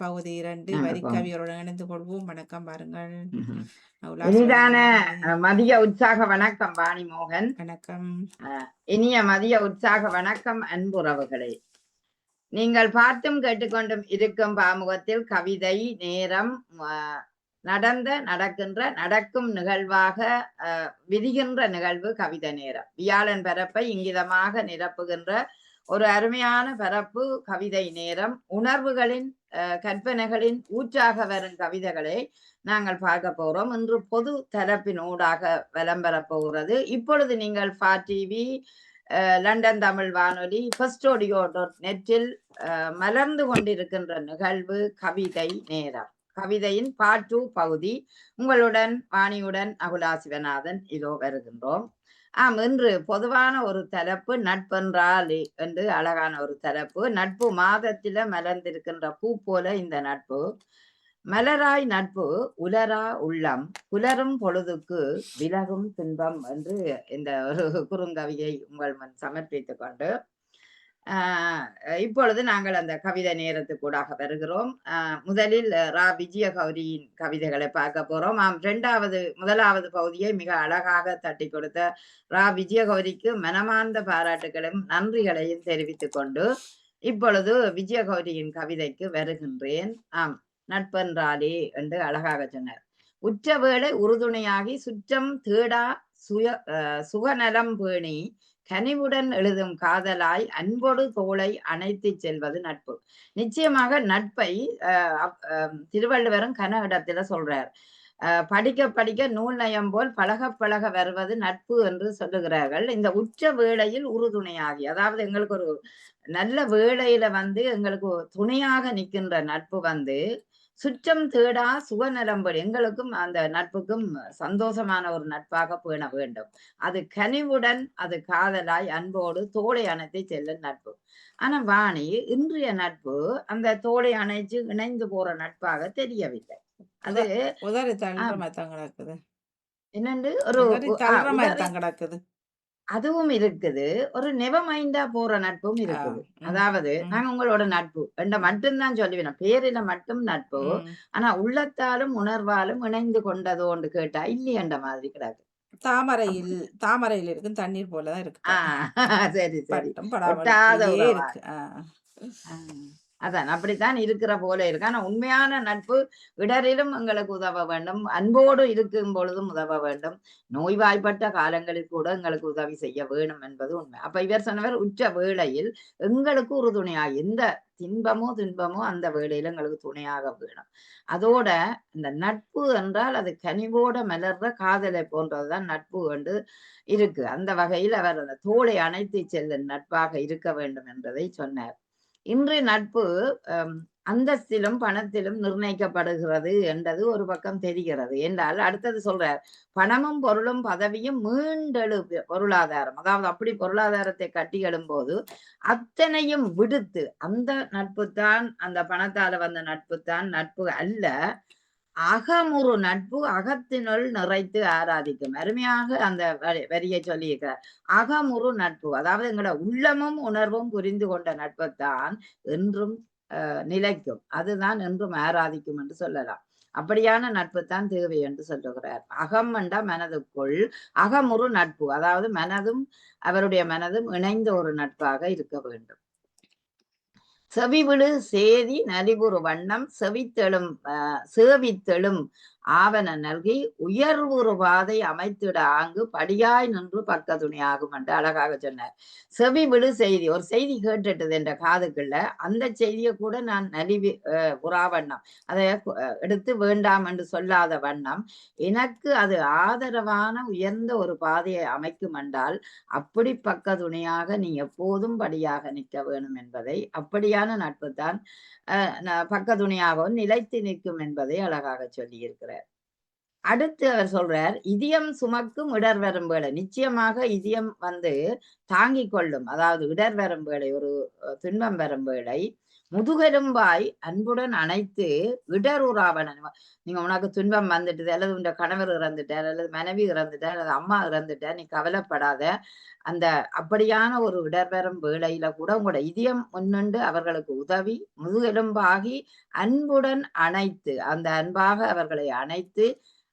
பகுதி 2 நாங்க வரிக்கவியருடன் இணைந்து கொள்வோம். வணக்கம் பாருங்கள். ம்ஹும். உலாசுவன் இனிதான அவர்களே. மதிய உற்சாக வணக்கம் வாணி மோகன். வணக்கம். இனிய மதிய உற்சாக வணக்கம் அன்புறவுகளே. நீங்கள் பார்த்தும் கேட்டுக்கொண்டும் இருக்கும் பாமுகத்தில் கவிதை நேரம் நடக்கும் நிகழ்வாக விரிகின்ற நிகழ்வு கவிதை நேரம். வியாழன் பரப்பை இங்கிதமாக நிரப்புகின்ற ஒரு அருமையான பரப்பு கவிதை நேரம். உணர்வுகளின் கற்பனைகளின் ஊற்றாக வரும் கவிதைகளை நாங்கள் பார்க்க போறோம். இன்று பொது தரப்பினூடாக விளம்பர போகிறது. இப்பொழுது நீங்கள் FATV லண்டன் தமிழ் வானொலி firstodio.net மலர்ந்து கொண்டிருக்கின்ற நிகழ்வு கவிதை நேரம். கவிதையின் part 2 பகுதி. உங்களுடன் வாணியுடன் அகுலா சிவநாதன் இதோ வருகின்றோம். இன்று பொதுவான ஒரு தலைப்பு நட்பென்றால் என்று அழகான ஒரு தலைப்பு. நட்பு மாதத்தில மலர்ந்திருக்கின்ற பூ போல இந்த நட்பு. மலராய் நட்பு உலரா உள்ளம் புலரும் பொழுதுக்கு விலகும் துன்பம் என்று இந்த ஒரு குறுங்கவியை உங்கள் முன் சமர்ப்பித்துக் கொண்டு இப்பொழுது நாங்கள் அந்த கவிதை நேரத்துக்கூடாக வருகிறோம். முதலில் ரா விஜயகௌரியின் கவிதைகளை பார்க்க போறோம். முதலாவது பகுதியை மிக அழகாக தட்டி கொடுத்த ரா விஜயகௌரிக்கு மனமார்ந்த பாராட்டுகளையும் நன்றிகளையும் தெரிவித்துக் கொண்டு இப்பொழுது விஜயகௌரியின் கவிதைக்கு வருகின்றேன். நட்பென்றாலே என்று அழகாக சொன்னார். உற்ற வேளை உறுதுணையாகி சுற்றம் தேடா சுகநலம் பேணி கனிவுடன் எழுதும் காதலாய் அன்போடு தோளை அணைத்து செல்வது நட்பு. நிச்சயமாக நட்பை திருவள்ளுவரும் கன இடத்துல சொல்றார். படிக்க படிக்க நூல் நயம் போல் பழக பழக வருவது நட்பு என்று சொல்லுகிறார்கள். இந்த உற்ற வேளையில் உறுதுணையாகி, அதாவது எங்களுக்கு ஒரு நல்ல வேளையில எங்களுக்கு துணையாக நிற்கின்ற நட்பு சுற்றம் தேடா சுகநலம்படி எங்களுக்கும் அந்த நட்புக்கும் சந்தோஷமான ஒரு நட்பாக பேண வேண்டும். அது கனிவுடன் அது காதலாய் அன்போடு தோளை அணைத்து செல்லும் நட்பு. ஆனா வாணி, இன்றைய நட்பு அந்த தோளை அணைச்சு இணைந்து போற நட்பாக தெரியவில்லை. அது உதறி தள்ளுற மாதிரி தான் கிடக்குது. என்னண்டு ஒரு தள்ளுற மாதிரி தான் கிடக்குது. அதுவும் இருக்குது. ஒரு நெவ மைண்டா போற நட்பும் இருக்குது. அதாவது நாங்க உங்களோட நட்பு என்ற மட்டும்தான் சொல்லுவேன். பேரில மட்டும் நட்பு. ஆனா உள்ளத்தாலும் உணர்வாலும் இணைந்து கொண்டதோன்னு கேட்டா இல்லையன்ற மாதிரி கிடக்கு. தாமரையில் இருக்கும் தண்ணீர் போலதான் இருக்கு. சரி சரி. இருக்கு. அதான் அப்படித்தான் இருக்கிற போல இருக்கு. ஆனா உண்மையான நட்பு இடரிலும் எங்களுக்கு உதவ வேண்டும், அன்போடு இருக்கும் பொழுதும் உதவ வேண்டும், நோய்வாய்ப்பட்ட காலங்களில் கூட எங்களுக்கு உதவி செய்ய வேணும் என்பது உண்மை. அப்ப இவர் சொன்னவர் உற்ற வேளையில் எங்களுக்கு ஒரு துணையாக, எந்த துன்பமோ அந்த வேளையில எங்களுக்கு துணையாக வேணும். அதோட இந்த நட்பு என்றால் அது கனிவோட மலர்ற காதலை போன்றதுதான் நட்பு என்று இருக்கு. அந்த வகையில் அவர் அந்த தோளை அணைத்து செல்லும் நட்பாக இருக்க வேண்டும் என்பதை சொன்னார். இன்று நட்பு அந்தஸ்திலும் பணத்திலும் நிர்ணயிக்கப்படுகிறது என்றது ஒரு பக்கம் தெரிகிறது. என்றால் அடுத்தது சொல்றார், பணமும் பொருளும் பதவியும் மீண்டெழு பொருளாதாரம். அதாவது அப்படி பொருளாதாரத்தை கட்டி எழும்போது அத்தனையும் விடுத்து அந்த நட்புத்தான், அந்த பணத்தால வந்த நட்புத்தான் நட்பு அல்ல, அகமுறு நட்பு அகத்தினுள் நிறைத்து ஆராதிக்கும். அருமையாக அந்த வரியை சொல்லியிருக்கிறார். அகமுறு நட்பு, அதாவது எங்களோட உள்ளமும் உணர்வும் புரிந்து கொண்ட நட்புத்தான் என்றும் நிலைக்கும், அதுதான் என்றும் ஆராதிக்கும் என்று சொல்லலாம். அப்படியான நட்பு தான் தேவை என்று சொல்லுகிறார். அகம் என்றா மனதுக்குள், அகமுறு நட்பு, அதாவது மனதும் அவருடைய மனதும் இணைந்த ஒரு நட்பாக இருக்க வேண்டும். செவிவிழு சேதி நலிவுறு வண்ணம் சேவித்தெழும் ஆவன நல்கி உயர்வுறு பாதை அமைத்திட ஆங்கு படியாய் நின்று பக்க துணையாகும் என்று அழகாக சொன்னார். செவி விழு செய்தி, ஒரு செய்தி கேட்டுட்டது என்ற காதுக்குள்ள, அந்த செய்தியை கூட நான் உறாவண்ணம் அதை எடுத்து வேண்டாம் என்று சொல்லாத வண்ணம் எனக்கு அது ஆதரவான உயர்ந்த ஒரு பாதையை அமைக்கும் என்றால் அப்படி பக்க துணையாக நீ எப்போதும் படியாக நிற்க வேணும் என்பதை, அப்படியான நட்பு தான் பக்க துணையாகவும் நிலைத்து நிற்கும் என்பதை அழகாக சொல்லி இருக்கிறார். அடுத்து அவர் சொல்றார், இதயம் சுமக்கும் இடர் வரும் வேளை. நிச்சயமாக இதயம் தாங்கிக் கொள்ளும், அதாவது இடர் வரும் வேளை, ஒரு துன்பம் வரும் வேளை முதுகெலும்பாய் அன்புடன் அணைத்து இடருறாவன. நீங்க உனக்கு துன்பம் வந்துட்டுது, அல்லது உன் கணவர் இறந்துட்டார், அல்லது மனைவி இறந்துட்டார், அல்லது அம்மா இறந்துட்டார், நீ கவலைப்படாத. அந்த அப்படியான ஒரு இடர்வரும் வேளையில கூட உங்களோட இதயம் முன்னின்று அவர்களுக்கு உதவி முதுகெலும்பாகி அன்புடன் அணைத்து, அந்த அன்பாக அவர்களை அணைத்து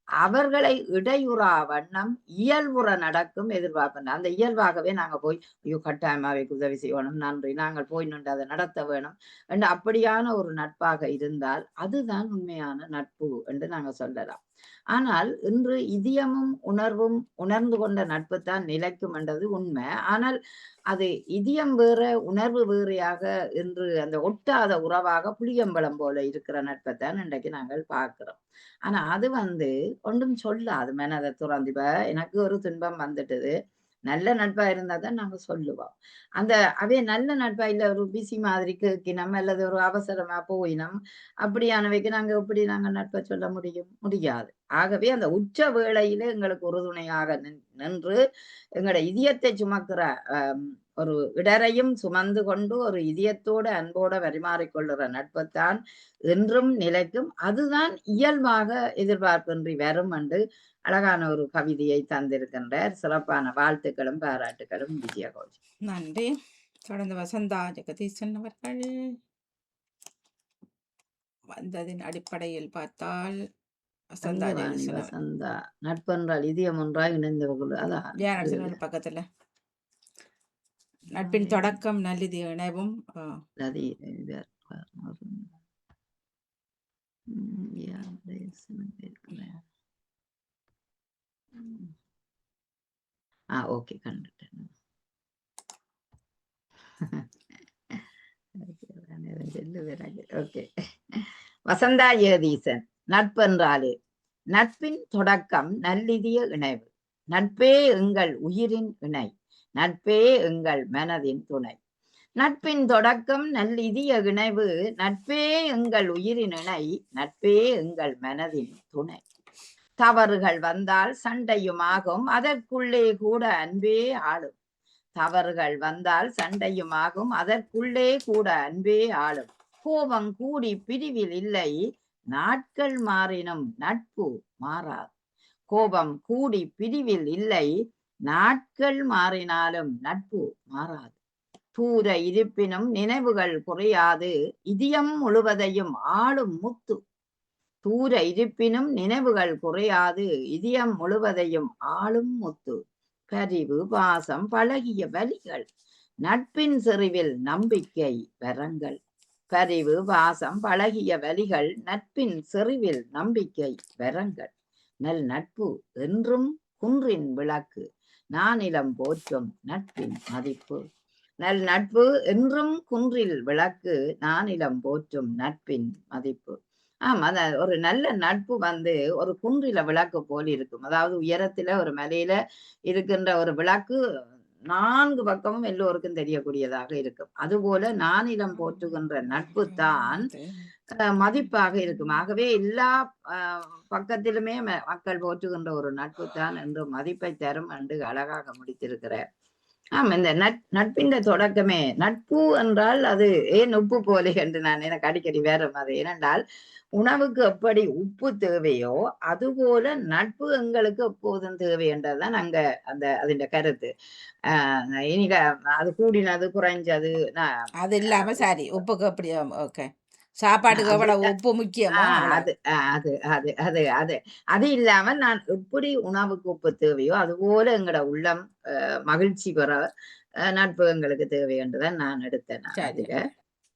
அவர்களை இடையுறா வண்ணம் இயல்புற நடக்கும் எதிர்பார்ப்பு. அந்த இயல்பாகவே நாங்க போய் ஐயோ கட்டாயமாவைக்கு உதவி செய்யணும், நன்றி, நாங்கள் போய் நின்று அதை நடத்த வேணும் என்று அப்படியான ஒரு நட்பாக இருந்தால் அதுதான் உண்மையான நட்பு என்று நாங்க சொல்லலாம். ஆனால் இன்று இதயமும் உணர்வும் உணர்ந்து கொண்ட நட்பு தான் நிலைக்கும் என்றது உண்மை. ஆனால் அது இதயம் வேற உணர்வு வேறையாக இன்று அந்த ஒட்டாத உறவாக புளியம்பழம் போல இருக்கிற நட்பை தான் இன்றைக்கு நாங்கள் பார்க்கிறோம். ஆனா அது ஒன்றும் சொல்லாது மனதை துறந்து. இப்ப எனக்கு ஒரு துன்பம் வந்துட்டுது, நல்ல நட்பா இருந்தா தான் நாங்க சொல்லுவோம். அந்த அவே நல்ல நட்பா இல்ல ஒரு பிசி மாதிரி கேட்கினம் அல்லது ஒரு அவசரமா போயினம் அப்படியானவைக்கு நாங்க எப்படி நாங்க நட்பை சொல்ல முடியும்? முடியாது. ஆகவே அந்த உச்ச வேளையில எங்களுக்கு உறுதுணையாக நின்று எங்களோட இதயத்தை சுமக்கிற ஒரு இடரையும் சுமந்து கொண்டு ஒரு இதயத்தோட அன்போட பரிமாறிக்கொள்ளுற நட்புத்தான் என்றும் நிலைக்கும். அதுதான் இயல்பாக எதிர்பார்ப்பின்றி வரும் என்று அழகான ஒரு கவிதையை தந்திருக்கின்றார். சிறப்பான வாழ்த்துக்களும் பாராட்டுகளும் விஜயகோஜி. நன்றி. தொடர்ந்து வசந்தா ஜெகதீசன் அவர்கள் வந்ததின் அடிப்படையில் பார்த்தால் வசந்தா ஜெகதீசன் வசந்தா நட்பென்றால் இதயம் ஒன்றாய் இணைந்தவர்கள். அதான் பக்கத்துல நட்பின் தொடக்கம் நல்லிது இணைவும் ஓகே கண்டுட்டேன். ஓகே. வசந்தா ஜெகதீசன் நட்பென்றாலே நட்பின் தொடக்கம் நல்லிதிய இணைவு. நட்பே எங்கள் உயிரின் இணை, நட்பே எங்கள் மனதின் துணை. நட்பின் தொடக்கம் நல்லிதிய இணைவு, நட்பே எங்கள் உயிரின் இணை, நட்பே எங்கள் மனதின் துணை. தவறுகள் வந்தால் சண்டையுமாகும், அதற்குள்ளே கூட அன்பே ஆளும். தவறுகள் வந்தால் சண்டையுமாகும், அதற்குள்ளே கூட அன்பே ஆளும். கோபம் கூடி பிரிவில் இல்லை, நாட்கள் மாறினும் நட்பு மாறாது. கோபம் கூடி பிரிவில் இல்லை, நாட்கள் மாறினாலும் நட்பு மாறாது. தூர இருப்பினும் நினைவுகள் குறையாது, இதயம் முழுவதையும் ஆளும் முத்து. தூர இருப்பினும் நினைவுகள் குறையாது, இதயம் முழுவதையும் ஆளும் முத்து. பரிவு பாசம் பழகிய வலிகள், நட்பின் செறிவில் நம்பிக்கை வரங்கள். பரிவு பாசம் பழகிய வலிகள், நட்பின் செறிவில் நம்பிக்கை வரங்கள். நல் நட்பு என்றும் குன்றின் விளக்கு, நானிலம் போற்றும் நட்பின் மதிப்பு. நல் நட்பு என்றும் குன்றில் விளக்கு, நானிலம் போற்றும் நட்பின் மதிப்பு. ஆமா, ஒரு நல்ல நட்பு ஒரு குன்றில விளக்கு போல் இருக்கும். அதாவது உயரத்துல ஒரு மலையில இருக்கின்ற ஒரு விளக்கு 4 பக்கமும் எல்லோருக்கும் தெரியக்கூடியதாக இருக்கும். அதுபோல நானிலம் போற்றுகின்ற நட்பு தான் மதிப்பாக இருக்கும். ஆகவே எல்லா பக்கத்திலுமே மக்கள் போற்றுகின்ற ஒரு நட்பு தான் என்று மதிப்பை தரும் என்று அழகாக முடித்திருக்கிறார். இந்த நட்பின் தொடக்கமே நட்பு என்றால் அது ஏன் உப்பு போலே என்று நான் எனக்கு அடிக்கடி வேற மாதிரி. ஏனென்றால் உணவுக்கு எப்படி உப்பு தேவையோ அதுபோல நட்பு எங்களுக்கு எப்போதும் தேவை என்றதுதான் அங்க அதன் கருத்து. இனிக அது கூடினது குறைஞ்சது அது இல்லாம சரி உப்புக்கு அப்படி ஓகே. சாப்பாட்டுக்கு எவ்வளவு உப்பு முக்கியமோ அது இல்லாம நான் எப்படி உணவுக்கு உப்பு தேவையோ அதுபோல எங்களோட உள்ளம் மகிழ்ச்சி பெற நட்பு எங்களுக்கு தேவை என்றுதான் நான் எடுத்தேன். அதுல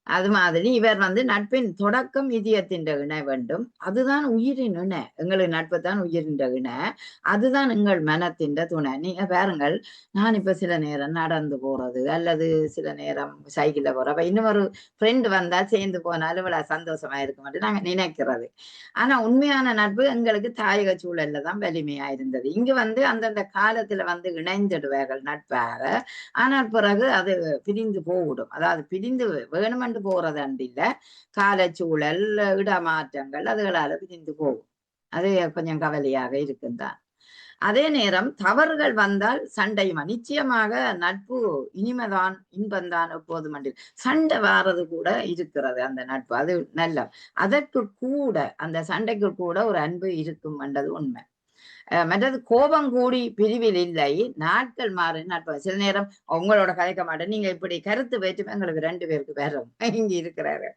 அது மாதிரி இவர் நட்பின் தொடக்கம் இதயத்தின் இணை வேண்டும். அதுதான் உயிரின் இணை. எங்களுக்கு நட்பு தான் உயிரின் இணை. அதுதான் எங்கள் மனத்தின் துணை. நீங்க பாருங்கள், நான் இப்ப சில நேரம் நடந்து போறது அல்லது சில நேரம் சைக்கிள்ல போறப்ப இன்னொரு ஃப்ரெண்டு வந்தா சேர்ந்து போனாலும் இவ்வளவு சந்தோஷமா இருக்க மாட்டேன் நாங்க நினைக்கிறது. ஆனா உண்மையான நட்பு எங்களுக்கு தாயக சூழல்ல தான் வலிமையா இருந்தது. இங்கு அந்தந்த காலத்துல இணைந்துடுவார்கள் நட்பாக. ஆனால் பிறகு அது பிரிந்து போவிடும். அதாவது பிரிந்து வேணுமென்று போறது அண்டில்ல, காலச்சூழல் இடமாற்றங்கள் அதுகளால பிரிந்து போகும். அது கொஞ்சம் கவலையாக இருக்குந்தான். அதே நேரம் தவறுகள் வந்தால் சண்டையுமா நிச்சயமாக நட்பு இனிமைதான் இன்பந்தான் எப்போதும் அன்று சண்டை வாரது கூட இருக்கிறது அந்த நட்பு அது நல்ல அதற்கு கூட அந்த சண்டைக்கு கூட ஒரு அன்பு இருக்கும் என்றது உண்மை மற்றது கோபம் கூடி பிரிவில் இல்லை நாட்கள் மாறி நட்பு சில நேரம் உங்களோட கதைக்க மாட்டேன் நீங்க இப்படி கருத்து வேற்றுமை எங்களுக்கு 2 பேருக்கு வரும் இங்க இருக்கிறாரு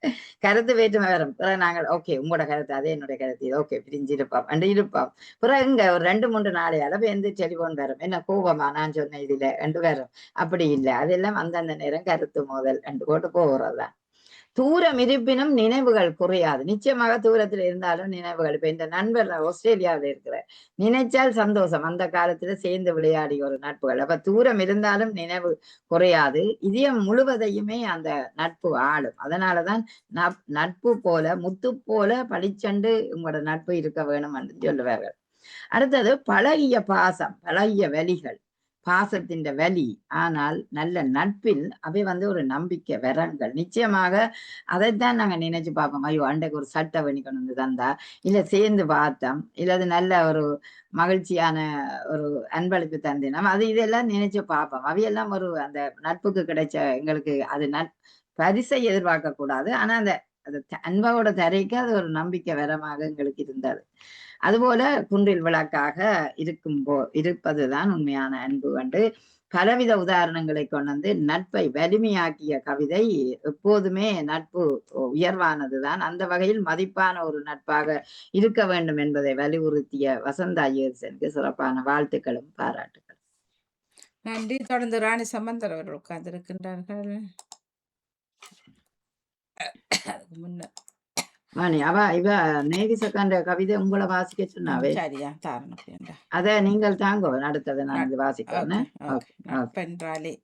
கருத்து வேற்றுமை வரும் பிறகு நாங்கள் ஓகே உங்களோட கருத்து அதே என்னுடைய கருத்து இது ஓகே பிரிஞ்சு இருப்போம் என்று இருப்போம் பிறகு இங்க ஒரு 2-3 நாளை அளவு எந்த டெலிபோன் வரும் என்ன கோபமா நான் சொன்னேன் இதுல என்று வரும் அப்படி இல்லை அதெல்லாம் அந்தந்த நேரம் கருத்து மோதல் என்று போட்டு போகிறதுதான் தூரம் இருப்பினும் நினைவுகள் குறையாது நிச்சயமாக தூரத்தில் இருந்தாலும் நினைவுகள் இப்ப இந்த நண்பர் ஆஸ்திரேலியாவில் இருக்கிற நினைச்சால் சந்தோஷம் அந்த காலத்துல சேர்ந்து விளையாடிய ஒரு நட்புகள் அப்ப தூரம் இருந்தாலும் நினைவு குறையாது இதயம் முழுவதையுமே அந்த நட்பு ஆளும் அதனாலதான் நட்பு போல முத்து போல பளிச்சண்டு உங்களோட நட்பு இருக்க வேணும் என்று சொல்லுவார்கள் அடுத்தது பழகிய பாசம் பழகிய வலிகள் பாசத்தின் வலி ஆனால் நல்ல நட்பில் அவை ஒரு நம்பிக்கை வரங்கள் நிச்சயமாக அதைத்தான் நாங்க நினைச்சு பார்ப்போம் ஐயோ அண்டைக்கு ஒரு சட்டை வணி கொண்டு வந்து தந்தா இல்ல சேர்ந்து பார்த்தோம் இல்லது நல்ல ஒரு மகிழ்ச்சியான ஒரு அன்பளிப்பு தந்தினம் அது இதெல்லாம் நினைச்சு பார்ப்போம் அவையெல்லாம் ஒரு அந்த நட்புக்கு கிடைச்ச எங்களுக்கு அது பரிசை எதிர்பார்க்க கூடாது ஆனா அந்த அன்போட தரைக்கு அது ஒரு நம்பிக்கை வரமாக எங்களுக்கு இருந்தது அதுபோல குன்றில் விளக்காக இருப்பதுதான் உண்மையான அன்பு என்று பலவித உதாரணங்களை கொண்டு நட்பை வலிமையாக்கிய கவிதை எப்போதுமே நட்பு உயர்வானதுதான் அந்த வகையில் மதிப்பான ஒரு நட்பாக இருக்க வேண்டும் என்பதை வலியுறுத்திய வசந்தா ஐயர்சனுக்கு சிறப்பான வாழ்த்துக்களும் பாராட்டுகளும் நன்றி. தொடர்ந்து ராணி சம்பந்தர் அவர்கள் உட்கார்ந்திருக்கின்றார்கள். அதுக்கு முன்ன மணி இவ நேவிசக்காண்ட கவிதை உங்களை வாசிக்க சொன்னாவே சரியா தாரணம் அத நீங்கள் தாங்க அடுத்தது நான் இது வாசிக்கிறேன் நட்பென்றாலே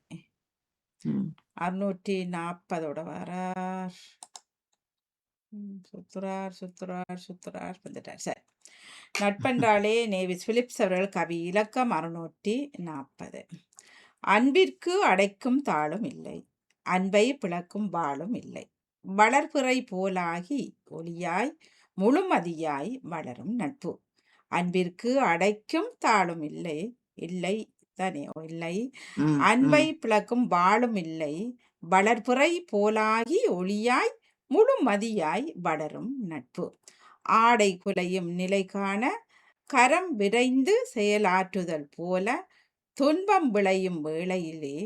640 வரார் சுத்துறார் வந்துட்டார் சரி நட்பென்றாலே நேவிஸ் பிலிப்ஸ் அவர்கள் கவி இலக்கம் 640 அன்பிற்கு அடைக்கும் தாளும் இல்லை அன்பை பிளக்கும் வாளும் இல்லை வளர்பிறை போலாகி ஒளியாய் முழுமதியாய் வளரும் நட்பு அன்பிற்கு அடைக்கும் தாளும் இல்லை இல்லை தானே இல்லை அன்பை பிளக்கும் வாளும் இல்லை வளர்பிறை போலாகி ஒளியாய் முழுமதியாய் வளரும் நட்பு ஆடை குலையும் நிலை காண கரம் விரைந்து செயலாற்றுதல் போல துன்பம் விளையும் வேளையிலே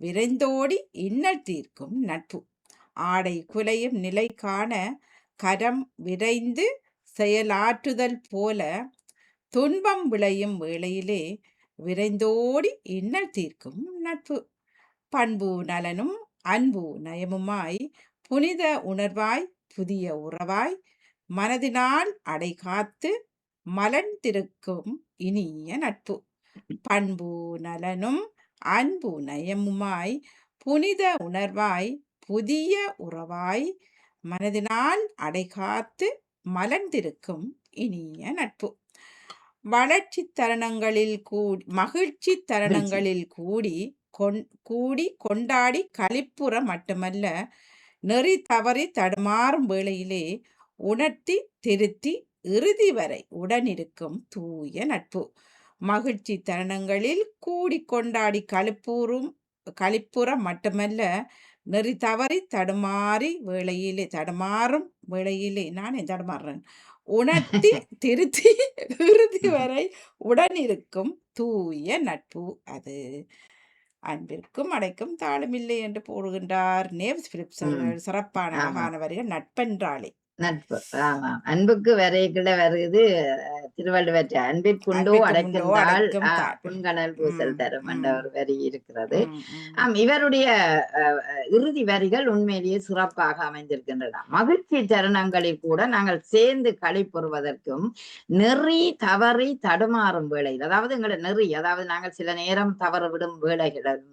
விரைந்தோடி இன்னல் தீர்க்கும் நட்பு ஆடை குலையும் நிலை காண கரம் விரைந்து செயலாற்றுதல் போல துன்பம் விளையும் வேளையிலே விரைந்தோடி இன்னல் தீர்க்கும் நட்பு பண்பு நலனும் அன்பு நயமுமாய் புனித உணர்வாய் புதிய உறவாய் மனதினால் அடை காத்து மலர்ந்திருக்கும் இனிய நட்பு பண்பு நலனும் அன்பு நயமுமாய் புனித உணர்வாய் புதிய உறவாய் மனதினால் அடைகாத்து மலர்ந்திருக்கும் இனிய நட்பு வளர்ச்சி தருணங்களில் மகிழ்ச்சி தருணங்களில் கூடி கொண்டாடி களிப்புற மட்டுமல்ல நெறி தவறி தடுமாறும் வேளையிலே உணர்த்தி திருத்தி இறுதி வரை உடனிருக்கும் தூய நட்பு மகிழ்ச்சி தருணங்களில் கூடி கொண்டாடி களிப்புற மட்டுமல்ல நெறி தவறி தடுமாறும் வேளையிலே நானே தடுமாறுறேன் உணர்த்தி திருத்தி இறுதி வரை உடனிருக்கும் தூய நட்பு அது அன்பிற்கும் அடைக்கும் தாளமில்லை என்று போடுகின்றார் நேவ்ஸ் பிலிப்ஸ் அவர்கள் சிறப்பான அழகான வரிகள் நட்பென்றாலே நட்பு ஆமா அன்புக்கு வரைக்குள்ள வருது திருவள்ளுவர் அன்பிற்குண்டோ அடைக்கின்றால் புன்கணல் பூசல் தரும் என்ற ஒரு வரி இருக்கிறது இவருடைய இறுதி வரிகள் உண்மையிலேயே சிறப்பாக அமைந்திருக்கின்றன மகிழ்ச்சி தருணங்களில் கூட நாங்கள் சேர்ந்து களிப்புறுவதற்கும் நெறி தவறி தடுமாறும் வேளையில் அதாவது எங்களை நெறி அதாவது நாங்கள் சில நேரம் தவறு விடும் வேளைகளும்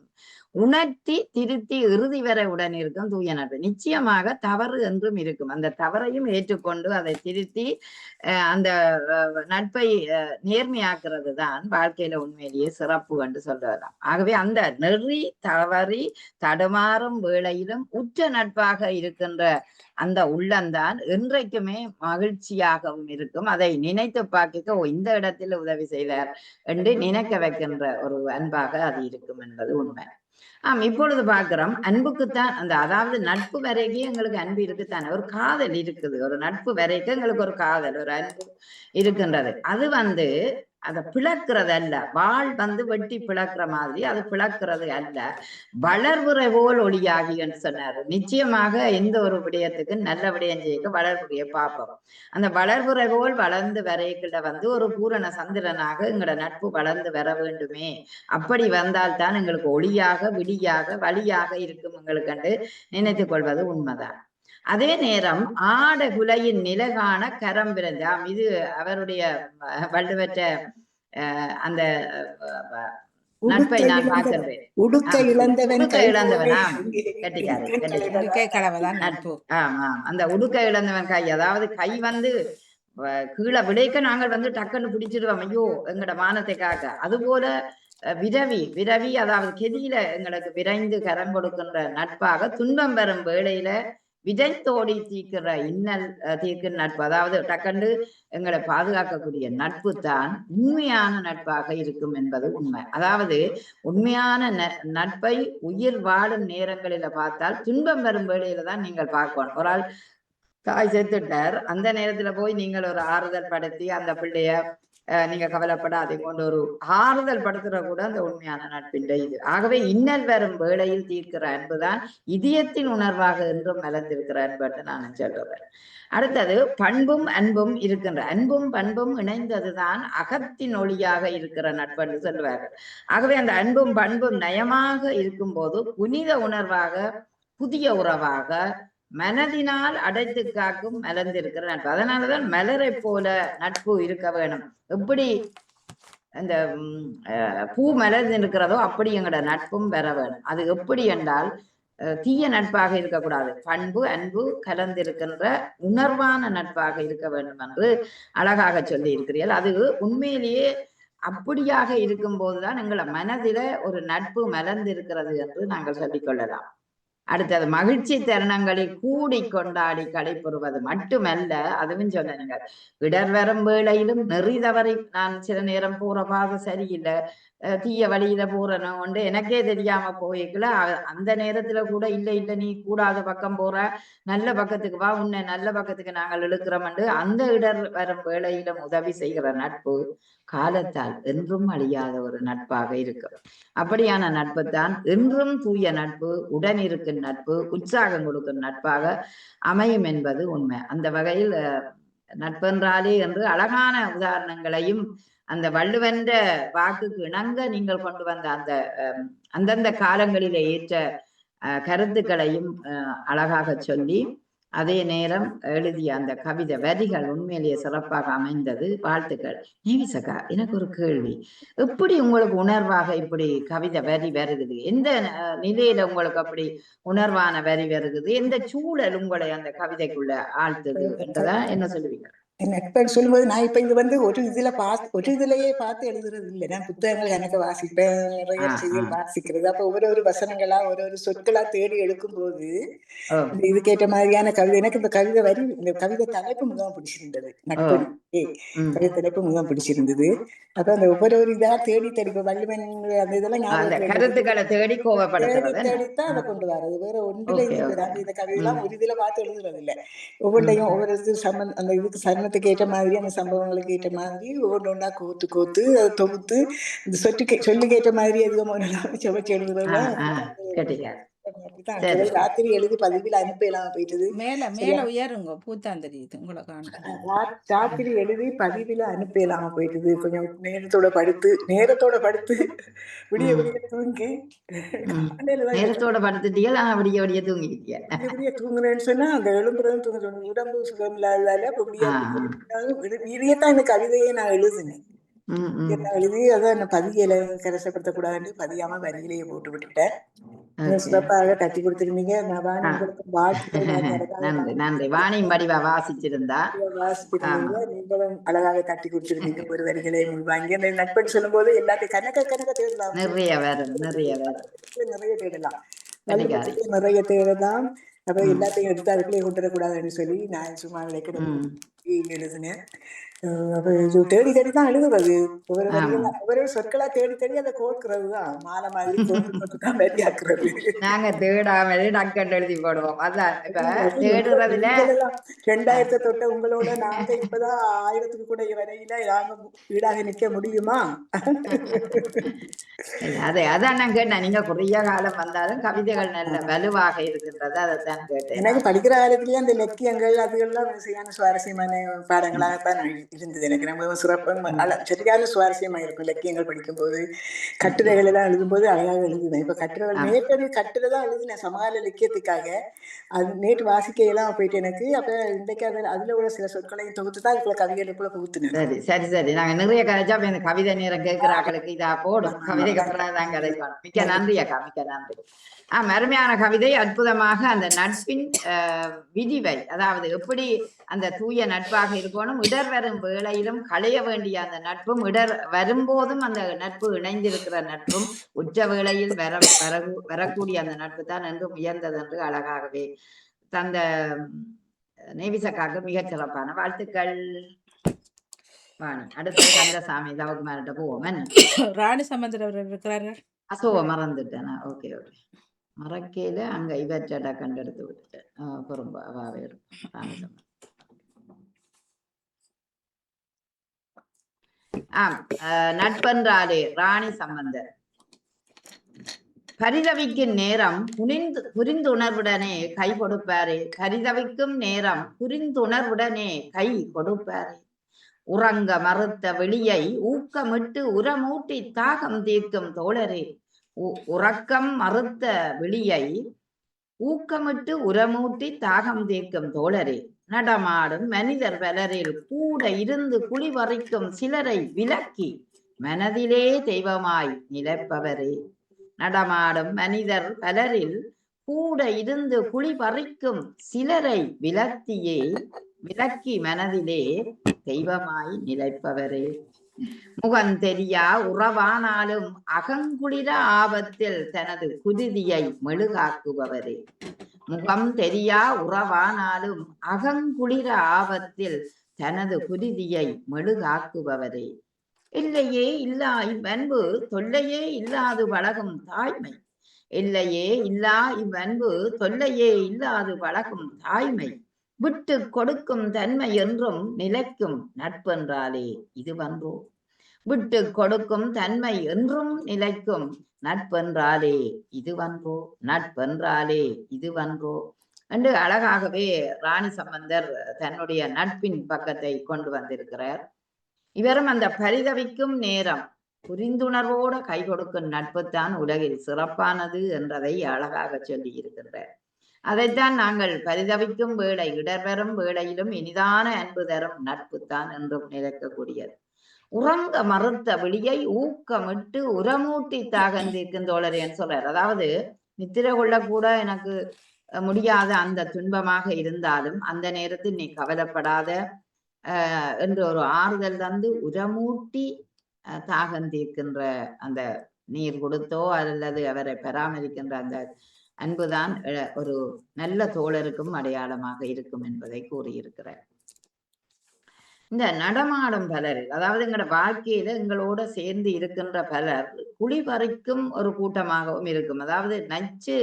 உணர்த்தி திருத்தி இறுதி வரை உடன் இருக்கும் தூய நட்பு. நிச்சயமாக தவறு என்றும் இருக்கும், அந்த தவறையும் ஏற்றுக்கொண்டு அதை திருத்தி அந்த நட்பை நேர்மையாக்குறது தான் வாழ்க்கையில உண்மையிலேயே சிறப்பு என்று சொல்லலாம். ஆகவே அந்த நெறி தவறி தடுமாறும் வேளையிலும் உற்ற நட்பாக இருக்கின்ற அந்த உள்ளம்தான் என்றைக்குமே மகிழ்ச்சியாகவும் இருக்கும். அதை நினைத்து பார்க்க இந்த இடத்தில் உதவி செய்தார் என்று நினைக்க வைக்கின்ற ஒரு அன்பாக அது இருக்கும் என்பது உண்மை. இப்பொழுது பார்க்கிறோம், அன்புக்குத்தான் அந்த அதாவது நட்பு வரைக்கும் எங்களுக்கு அன்பு இருக்குத்தானே, ஒரு காதல் இருக்குது. ஒரு நட்பு வரைக்கும் எங்களுக்கு ஒரு காதல், ஒரு அன்பு இருக்கின்றது. அது அதை பிளக்கிறது அல்ல, வாழ் வெட்டி பிளக்கிற மாதிரி அது பிளக்கிறது அல்ல, வளர்வுற போல் ஒளியாகி என்று சொன்னாரு. நிச்சயமாக எந்த ஒரு விடயத்துக்கு நல்ல விடயம் செய்ய வளர்வுறைய பார்ப்போம். அந்த வளர்வுற போல் வளர்ந்து வரைக்கிட்ட ஒரு பூரண சந்திரனாக எங்களோட நட்பு வளர்ந்து வர வேண்டுமே. அப்படி வந்தால்தான் எங்களுக்கு ஒளியாக விடியாக வழியாக இருக்கும் எங்களுக்கு நினைத்துக் கொள்வது உண்மைதான். அதே நேரம் ஆட குலையின் நிலகான கரம் பிறந்தாம், இது அவருடைய வள்ளுவற்ற அந்த நட்பை நான் பார்க்கிறேன். உடுக்க இழந்தவன் நட்பு. ஆமா, அந்த உடுக்க இழந்தவன் கை, அதாவது கை கீழே விடைக்க நாங்கள் டக்குன்னு பிடிச்சிடுவோம், ஐயோ எங்கட மானத்தை காக்க. அது போல விரவி அதாவது கெதியில எங்களுக்கு விரைந்து கரம் கொடுக்கின்ற நட்பாக துன்பம் பெறும் வேளையில விதைத்தோடி தீர்க்கிற இன்னல் தீர்க்கிற நட்பு, அதாவது டக்கண்டு எங்களை பாதுகாக்கக்கூடிய நட்பு தான் உண்மையான நட்பாக இருக்கும் என்பது உண்மை. அதாவது உண்மையான நட்பை உயிர் வாழும் நேரங்களில பார்த்தால் துன்பம் வரும் வேளையில தான் நீங்கள் பார்க்கணும். ஒரு ஆள் தாய் செத்துட்டார், அந்த நேரத்துல போய் நீங்கள் ஒரு ஆறுதல் படுத்தி அந்த பிள்ளைய நீங்க கவலைப்படாதே கொண்டு ஒரு ஆறுதல் படுத்துற கூட அந்த உண்மையான நட்பின் இது. ஆகவே இன்னல் வரும் வேளையில் தீர்க்கிற அன்புதான் இதயத்தின் உணர்வாக என்றும் மலர்ந்திருக்கிற அன்பு என்று நான் சொல்றேன். அடுத்தது பண்பும் அன்பும் இருக்கின்ற, அன்பும் பண்பும் இணைந்ததுதான் அகத்தின் ஒளியாக இருக்கிற நட்பு என்று சொல்லுவார்கள். ஆகவே அந்த அன்பும் பண்பும் நயமாக இருக்கும் போது புனித உணர்வாக புதிய உறவாக மனதினால் அடைத்து காக்கும் மலர்ந்திருக்கிற நட்பு. அதனாலதான் மலரை போல நட்பு இருக்க வேணும். எப்படி அந்த பூ மலர்ந்து இருக்கிறதோ அப்படி எங்களோட நட்பும் பெற வேணும். அது எப்படி என்றால் தீய நட்பாக இருக்கக்கூடாது, பண்பு அன்பு கலந்திருக்கின்ற உணர்வான நட்பாக இருக்க வேண்டும் என்று அழகாக சொல்லி இருக்கிறீர்கள். அது உண்மையிலேயே அப்படியாக இருக்கும் போதுதான் எங்களை மனதில ஒரு நட்பு மலர்ந்திருக்கிறது என்று நாங்கள் சொல்லிக் கொள்ளலாம். அடுத்தது மகிழ்ச்சி தருணங்களில் கூடி கொண்டாடி கடைபெறுவது மட்டுமல்ல, அதுவும் சொன்னீங்க, இடர் வரும் வேளையிலும் நெறி தவறி நான் சில நேரம் போற பாதை சரியில்லை, தீய வழியில போறணும் ஒன்று எனக்கே தெரியாம போய்க்கல, அந்த நேரத்துல கூட இல்லை நீ கூடாத பக்கம் போற, நல்ல பக்கத்துக்கு வா, உன்னை நல்ல பக்கத்துக்கு நாங்கள் இழுக்கிறோம் என்று அந்த இடர் வரும் வேளையிலும் உதவி செய்கிற நட்பு காலத்தால் என்றும் அழியாத ஒரு நட்பாக இருக்கும். அப்படியான நட்பு தான் என்றும் தூய நட்பு, உடன் இருக்கும் நட்பு, உற்சாகம் கொடுக்கும் நட்பாக அமையும் என்பது உண்மை. அந்த வகையில் நட்பென்றாலே என்று அழகான உதாரணங்களையும் அந்த வள்ளுவன்ற வாக்குக்கு இணங்க நீங்கள் கொண்டு வந்த அந்த அந்தந்த காலங்களிலே ஏற்ற கருத்துக்களையும் அழகாக சொல்லி அதே நேரம் எழுதிய அந்த கவிதை வரிகள் உண்மையிலேயே சிறப்பாக அமைந்தது. வாழ்த்துக்கள். நீவிசகா, எனக்கு ஒரு கேள்வி, எப்படி உங்களுக்கு உணர்வாக இப்படி கவிதை வரி வருகுது? எந்த நிலையில உங்களுக்கு அப்படி உணர்வான வரி வருகுது? எந்த சூழல் உங்களை அந்த கவிதைக்குள்ள ஆழ்த்துது என்றதான் என்ன சொல்லுவீங்க? நட்பன் சொல்லும்போது நான் இப்ப இது ஒரு இதுலயே பார்த்து எழுதுறது இல்லை. நான் புத்தகங்கள் எனக்கு வாசிப்பேன், நிறைய செய்திகள் வாசிக்கிறது. அப்ப ஒவ்வொரு வசனங்களா ஒரு சொற்களா தேடி எடுக்கும் போது இதுக்கேற்ற மாதிரியான கவிதை எனக்கு இந்த கவிதை தலைப்பு மிகவும் பிடிச்சிருந்தது. நட்பு கவிதை தலைப்பு மிகவும் பிடிச்சிருந்தது. அப்ப அந்த ஒவ்வொரு இதா தேடி வள்ளுவன் அந்த இதெல்லாம் கருத்துக்களை தேடித்தான் அதை கொண்டு வர்றது. வேற ஒன்றுல இந்த கவிதைலாம் ஒரு இதுல பார்த்து எழுதுறது இல்லை. ஒவ்வொன்றையும் ஒவ்வொரு அந்த இதுக்கு சரணத்துக்கு ஏற்ற மாதிரி அந்த சம்பவங்களுக்கு ஏற்ற மாதிரி ஒவ்வொன்றா கோத்து அதை தொகுத்து இந்த சொல்லுக்கு ஏற்ற மாதிரி எதுவும் சுவைச்சு எழுதுறதுல ராத்திரி எழுதி பதிவில் அனுப்பலாம் போயிட்டது. மேல உயருங்க பூத்தாந்தரி உங்களை ராத்திரி எழுதி பதிவில் அனுப்பலாம் போயிட்டது. கொஞ்சம் நேரத்தோட படுத்து விடிய தூங்கி நேரத்தோட படுத்துட்டீங்க, விடிய தூங்குறேன்னு சொன்னா அந்த எழும்புறதும் தூங்க உடம்பு சுகம் இல்லாததால அப்ப விடியத்தான் இந்த கவிதையை நான் எழுதுனேன். எழுதி அதான் பதியில கரசப்படுத்தக்கூடாதுன்னு பதியாம வரியிலேயே போட்டு விட்டுட்டேன். சிறப்பாக கட்டி கொடுத்திருந்தீங்க. நான் உங்களுக்கு வாழ்த்துக்கள். நன்றி நன்றி. வாணியும் வடிவா வாசிச்சிருந்தா வாசிச்சிருந்தீங்க. நீங்களும் அழகாக கட்டி கொடுத்திருந்தீங்க. ஒரு வரிகளை வாங்கி அந்த நட்பன் சொல்லும் போது எல்லாத்தையும் கணக்க தேடலாம். நிறைய வரும் நிறைய தேடலாம். நிறைய தேடலாம். அப்புறம் எல்லாத்தையும் எடுத்து அதுக்குள்ளே கொண்டு வரக்கூடாதுன்னு சொல்லி நான் சும்மா எழுதுனேன். தேடி தேடிதான் எழுதுறது. ஒவ்வொரு சொற்களா தேடி தேடி அதை கோர்க்கிறது தான். மாலை மாதிரி கோர்த்துதான் வெளியாக்குறது. நாங்க தேடாமலே டக்கன் எழுதி போடுவோம். அதான் தேடுறதுல 2000 தொட்ட உங்களோட நாங்க இப்பதான் 1000க்கு கூட வரையில நாங்க வீடாக நிக்க முடியுமா? அதான் நான் கேட்டேன். நீங்க குறுகிய காலம் வந்தாலும் கவிதைகள் நல்ல வலுவாக இருக்கின்றது. அதைத்தான் கேட்டேன். எனக்கு படிக்கிற காலத்திலேயே அந்த இலக்கியங்கள் அதுகள்லாம் சுவாரஸ்யமான பாடங்களாகத்தான் இருந்தது. எனக்கு ரொம்ப சிறப்பு சரியான சுவாரஸ்யமா இருக்கும் இலக்கியங்கள் படிக்கும் போது. கட்டுரைகள் எல்லாம் எழுதும்போது அழகாக எழுதுவேன். இப்ப கட்டுரைகள் நேற்று கட்டுரைதான் எழுதினேன் சமகால இலக்கியத்துக்காக. அது நேற்று வாசிக்கையெல்லாம் போயிட்டு எனக்கு அப்ப இன்றைக்கு அதுல உள்ள சில சொற்களையும் தொகுத்துதான் இதுக்குள்ள கவிதைகளுக்குள்ள புகுத்துனேன். சரி சரி சரி. நாங்க நிறைய கதைச்சா இந்த கவிதை நேரம் கேட்கிறார்களுக்கு இதா போடும். கவிதைக்கு அப்புறம் கதை காணும். மிக்க நன்றி அக்கா, மிக்க நன்றி. அருமையான கவிதை. அற்புதமாக அந்த நட்பின் விதிவை, அதாவது எப்படி அந்த தூய நட்பாக இருக்கணும், இடர் வரும் வேளையிலும் களைய வேண்டிய அந்த நட்பும், இடர் வரும்போதும் அந்த நட்பு இணைந்திருக்கிற நட்பும், உச்ச வேளையில் வரக்கூடிய அந்த நட்பு தான் என்று உயர்ந்தது என்று அழகாகவே தந்த நேவிசக்காக மிகச் சிறப்பான வாழ்த்துக்கள். வாணி அடுத்து கந்தசாமி தவகுமார்கிட்ட போவோம். ராணி சம்பந்தர் அவர் இருக்கிறார்கள். அசோவ மறந்துட்டேனா? Okay okay. மறக்கையில அங்க இவற்ற கண்டெடுத்து விட்டுட்டேன். பொறுப்பாவே இருக்கும் ராணி சம்பந்தர். நட்பென்றாலே ராணி சம்பந்தர். பரிதவிக்கும் நேரம் புரிந்துணர்வுடனே கை கொடுப்பாரே. பரிதவிக்கும் நேரம் புரிந்துணர்வுடனே கை கொடுப்பாரே. உறங்க மறுத்த வெளியை ஊக்கமிட்டு உரமூட்டி தாகம் தீர்க்கும் தோழரே. உறக்கம் மறுத்த வெளியை ஊக்கமிட்டு உரமூட்டி தாகம் தீர்க்கும் தோழரே. நடமாடும் மனிதர் பலரில் கூட இருந்து குளிபறிக்கும் சிலரை விலக்கி மனதிலே தெய்வமாய் நிலைப்பவரே. நடமாடும் மனிதர் பலரில் கூட இருந்து குளிபறிக்கும் சிலரை விலக்கி மனதிலே தெய்வமாய் நிலைப்பவரே. முகந்தெரியா உறவானாலும் அகங்குளிர ஆபத்தில் தனது குருதியை மெழுகாக்குபவரே. முகம் தெரியா உறவானாலும் அகங்குளிர ஆபத்தில் தனது குருதியை மெழுகாக்குபவரே. இல்லையே இல்லா இவ்வன்பு தொல்லையே இல்லாது பழகும் தாய்மை. இல்லையே இல்லா இவ்வன்பு தொல்லையே இல்லாது பழகும் தாய்மை. விட்டு கொடுக்கும் தன்மை என்றும் நிலைக்கும் நட்பென்றாலே இதுவன்றோ. விட்டு கொடுக்கும் தன்மை என்றும் நிலைக்கும் நட்பென்றாலே இதுவன்றோ. நட்பென்றாலே இதுவன்றோ என்று அழகாகவே ராணி சம்பந்தர் தன்னுடைய நட்பின் பக்கத்தை கொண்டு வந்திருக்கிறார். இவரும் அந்த பரிதவிக்கும் நேரம் புரிந்துணர்வோடு கை கொடுக்கும் நட்புத்தான் உலகில் சிறப்பானது என்றதை அழகாக சொல்லி இருக்கிறார். அதைத்தான் நாங்கள் பரிதவிக்கும் வேளை, இடர்வரும் வேளையிலும் இனிதான அன்பு தரும் நட்புத்தான் என்றும் நிலைக்கக்கூடியது. உறங்க மறுத்த வெளியை ஊக்கமிட்டு உரமூட்டி தாகந்திருக்கும் தோழரேன்னு சொல்றார். அதாவது நித்திரை கொள்ள கூட எனக்கு முடியாத அந்த துன்பமாக இருந்தாலும் அந்த நேரத்தில் நீ கவலைப்படாத என்று ஒரு ஆறுதல் தந்து உரமூட்டி தாகந்திருக்கின்ற அந்த நீர் கொடுத்தோ அல்லது அவரை பராமரிக்கின்ற அந்த அன்புதான் ஒரு நல்ல தோழருக்கும் அடையாளமாக இருக்கும் என்பதை கூறியிருக்கிறார். இந்த நடமாடும் பலர், அதாவது எங்களோட வாழ்க்கையில எங்களோட சேர்ந்து இருக்கின்ற பலர் குளிபறிக்கும் ஒரு கூட்டமாகவும் இருக்கும். அதாவது நச்சு